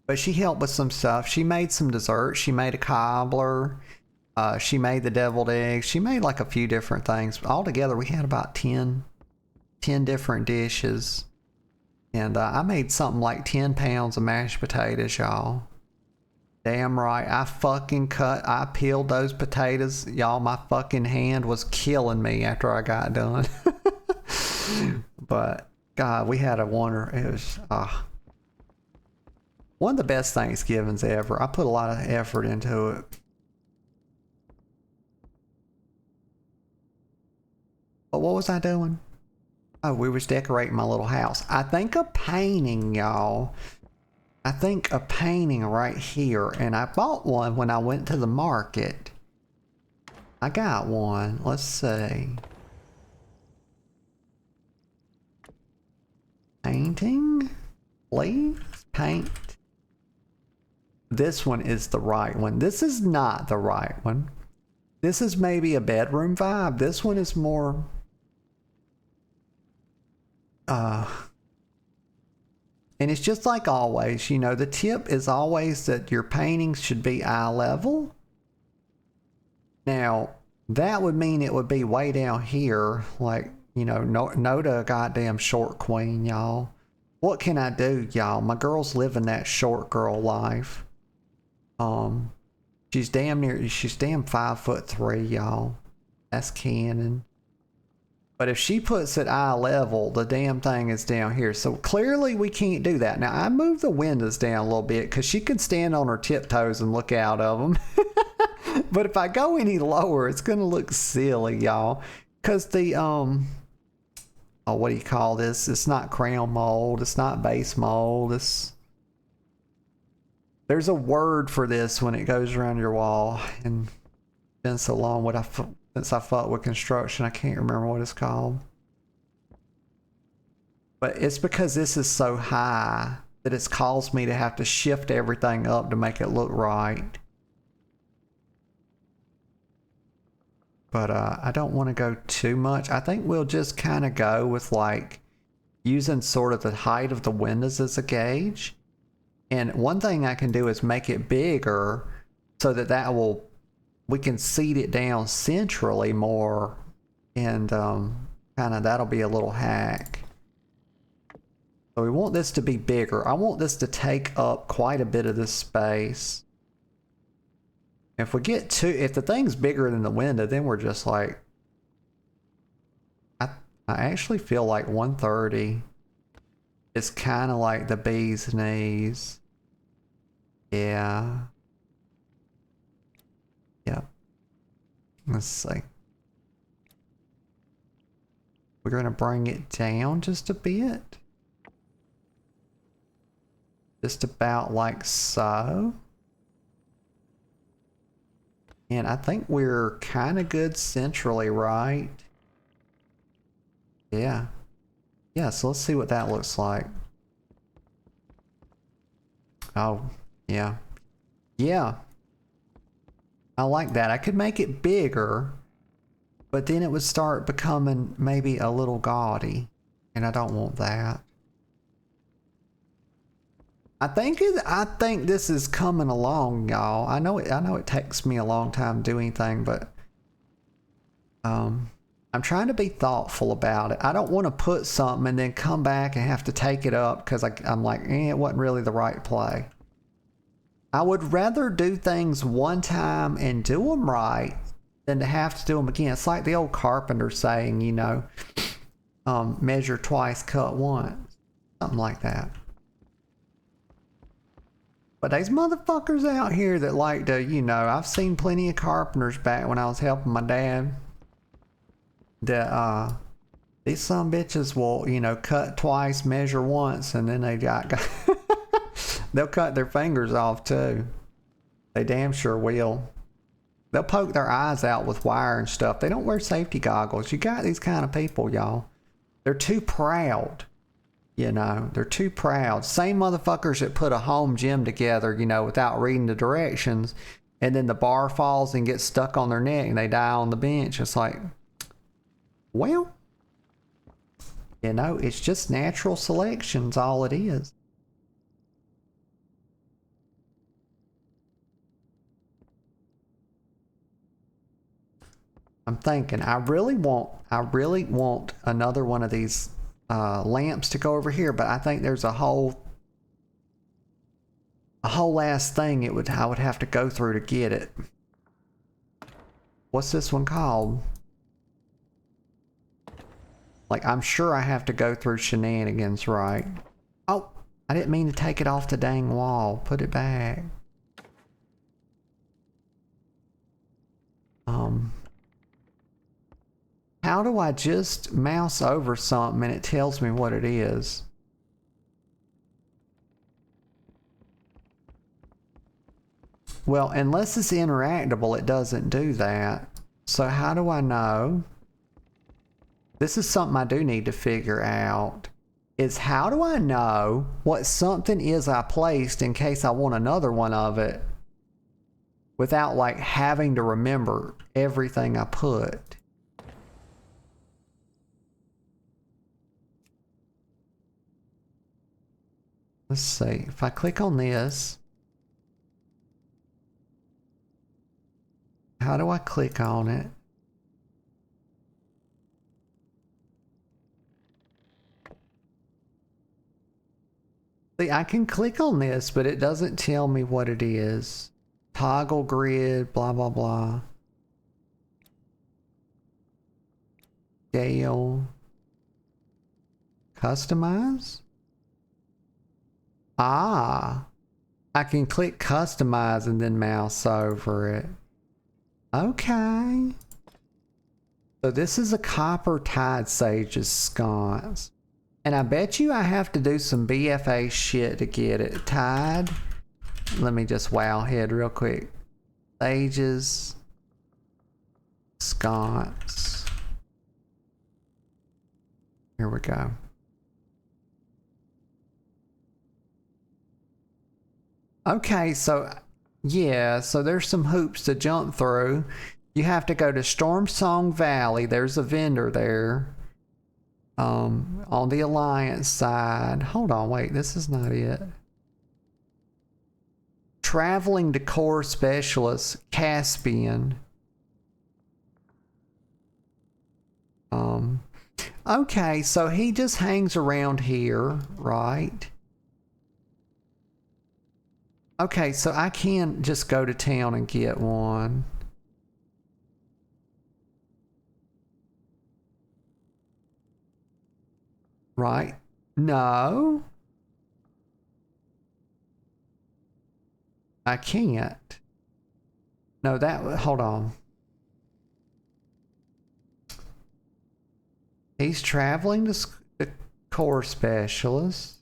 But she helped with some stuff. She made some desserts. She made a cobbler. She made the deviled eggs. She made like a few different things. Altogether, we had about 10 different dishes. And I made something like 10 pounds of mashed potatoes, y'all. Damn right. I peeled those potatoes. Y'all, my fucking hand was killing me after I got done. But, God, we had a wonder. It was, one of the best Thanksgivings ever. I put a lot of effort into it. But what was I doing? Oh, we was decorating my little house. I think a painting, y'all. I think a painting right here. And I bought one when I went to the market. I got one. Let's see. Painting? Please? Paint. This one is the right one. This is not the right one. This is maybe a bedroom vibe. This one is more... and it's just like always, you know, the tip is always that your paintings should be eye level. Now, that would mean it would be way down here, like, you know, no to a goddamn short queen, y'all. What can I do, y'all? My girl's living that short girl life. She's damn 5'3", y'all. That's canon. But if she puts it eye level, the damn thing is down here. So clearly we can't do that. Now I moved the windows down a little bit because she can stand on her tiptoes and look out of them. But if I go any lower, it's gonna look silly, y'all. Cause the what do you call this? It's not crown mold. It's not base mold. There's a word for this when it goes around your wall. And it's been so long since I fought with construction, I can't remember what it's called. But it's because this is so high that it's caused me to have to shift everything up to make it look right. But I don't want to go too much. I think we'll just kind of go with like using sort of the height of the windows as a gauge. And one thing I can do is make it bigger so that we can seat it down centrally more, and kind of that'll be a little hack. So we want this to be bigger. I want this to take up quite a bit of this space. If the thing's bigger than the window, then we're just like, I actually feel like 130 is kind of like the bee's knees. Yeah. Yep. Let's see. We're going to bring it down just a bit. Just about like so. And I think we're kind of good centrally, right? Yeah. Yeah, so let's see what that looks like. Oh, yeah. Yeah. I like that. I could make it bigger, but then it would start becoming maybe a little gaudy, and I don't want that. I think this is coming along, y'all. I know it takes me a long time to do anything, but I'm trying to be thoughtful about it. I don't want to put something and then come back and have to take it up because I'm like, it wasn't really the right play. I would rather do things one time and do them right than to have to do them again. It's like the old carpenter saying, you know, measure twice, cut once. Something like that. But there's motherfuckers out here that like to, you know, I've seen plenty of carpenters back when I was helping my dad. That, these some bitches will, you know, cut twice, measure once, and then they got they'll cut their fingers off too. They damn sure will. They'll poke their eyes out with wire and stuff. They don't wear safety goggles. You got these kind of people, y'all. They're too proud. You know, they're too proud. Same motherfuckers that put a home gym together, you know, without reading the directions, and then the bar falls and gets stuck on their neck and they die on the bench. It's like, well, You know, it's just natural selection's all it is. I'm thinking I really want another one of these lamps to go over here, but I think there's a whole last thing I would have to go through to get it. What's this one called? Like, I'm sure I have to go through shenanigans, right? Oh, I didn't mean to take it off the dang wall. Put it back. How do I just mouse over something and it tells me what it is? Well, unless it's interactable, it doesn't do that. So how do I know? This is something I do need to figure out. Is how do I know what something is I placed in case I want another one of it without like having to remember everything I put? Let's see. If I click on this, how do I click on it? See, I can click on this, but it doesn't tell me what it is. Toggle grid, blah, blah, blah. Scale. Customize? Ah, I can click customize and then mouse over it. Okay. So this is a copper tide sage's sconce. And I bet you I have to do some BFA shit to get it. Tide. Let me just wow head real quick. Sage's sconce. Here we go. Okay, so yeah, so there's some hoops to jump through. You have to go to Stormsong Valley. There's a vendor there. On the Alliance side. Hold on, wait, this is not it. Traveling Decor Specialist, Caspian. Okay, so he just hangs around here, right? Okay, so I can just go to town and get one. Right? No. I can't. No, hold on. He's traveling to the core specialist.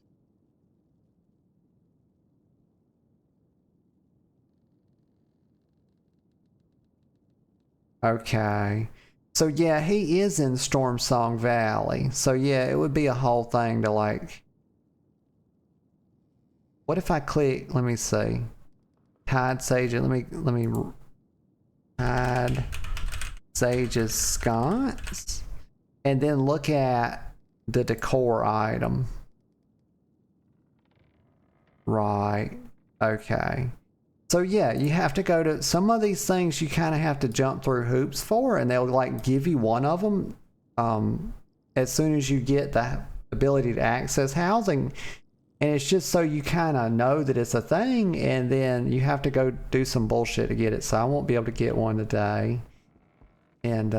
Okay. So yeah, he is in Stormsong Valley. So yeah, it would be a whole thing to like... What if I click, let me see. Tide Sage, let me Tide Sage's sconce. And then look at the decor item. Right. Okay. So yeah, you have to go to some of these things you kind of have to jump through hoops for, and they'll like give you one of them as soon as you get the ability to access housing. And it's just so you kind of know that it's a thing, and then you have to go do some bullshit to get it. So I won't be able to get one today. And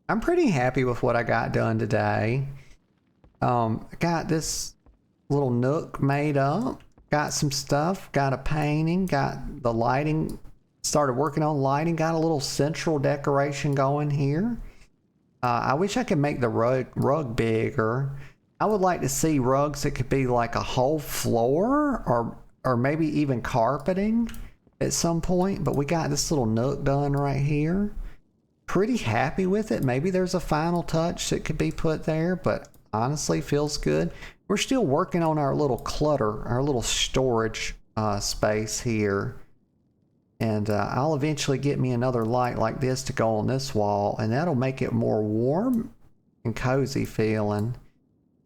I'm pretty happy with what I got done today. I got this little nook made up. Got some stuff, got a painting, got the lighting, started working on lighting, got a little central decoration going here. I wish I could make the rug bigger. I would like to see rugs that could be like a whole floor or maybe even carpeting at some point, but we got this little nook done right here. Pretty happy with it. Maybe there's a final touch that could be put there, but honestly feels good. We're still working on our little clutter, our little storage space here. And I'll eventually get me another light like this to go on this wall, and that'll make it more warm and cozy feeling.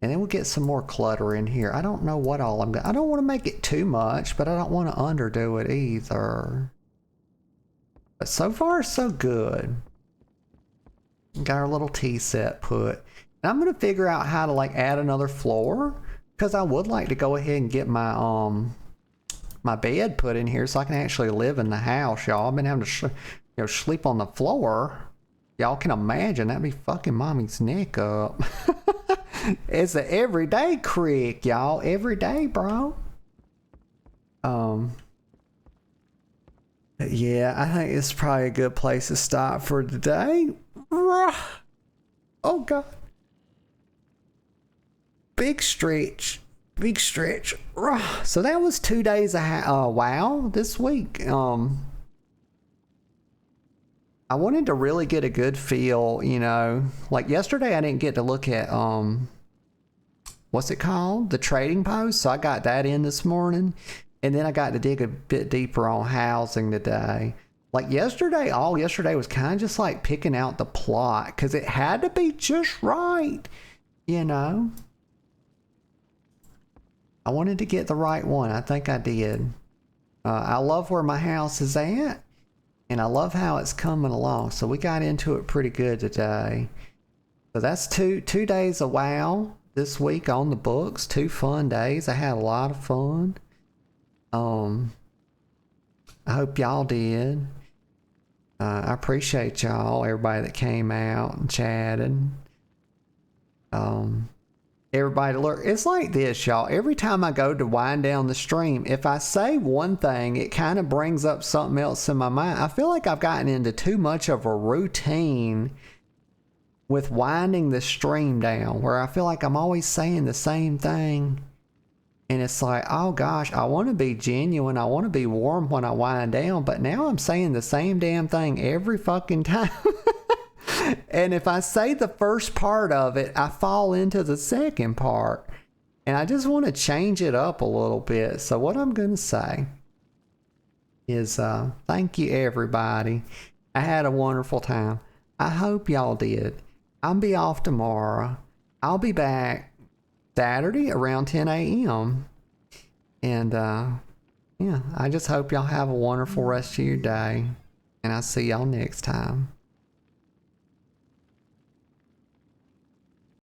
And then we'll get some more clutter in here. I don't know what all I'm gonna, I don't want to make it too much, but I don't want to underdo it either. But so far, so good. Got our little tea set put. And I'm going to figure out how to like add another floor, because I would like to go ahead and get my my bed put in here so I can actually live in the house, y'all. I've been having to sleep on the floor. Y'all can imagine that'd be fucking mommy's neck up. It's an everyday crick, y'all. Every day, bro. Yeah, I think it's probably a good place to stop for today. Oh god. Big stretch. Big stretch. So that was 2 days of WoW this week. I wanted to really get a good feel, you know. Like yesterday I didn't get to look at what's it called? The trading post. So I got that in this morning. And then I got to dig a bit deeper on housing today. Like yesterday, all yesterday was kind of just like picking out the plot, because it had to be just right, you know. I wanted to get the right one. I think I did. I love where my house is at, and I love how it's coming along. So we got into it pretty good today. So that's two days of WoW this week on the books. 2 fun days. I had a lot of fun. I hope y'all did. I appreciate y'all, everybody that came out and chatted. Everybody, look, it's like this, y'all. Every time I go to wind down the stream, if I say one thing, it kind of brings up something else in my mind. I feel like I've gotten into too much of a routine with winding the stream down, where I feel like I'm always saying the same thing. And it's like, oh gosh, I want to be genuine. I want to be warm when I wind down. But now I'm saying the same damn thing every fucking time. And if I say the first part of it, I fall into the second part. And I just want to change it up a little bit. So what I'm going to say is thank you, everybody. I had a wonderful time. I hope y'all did. I'll be off tomorrow. I'll be back Saturday around 10 a.m. And yeah, I just hope y'all have a wonderful rest of your day. And I'll see y'all next time.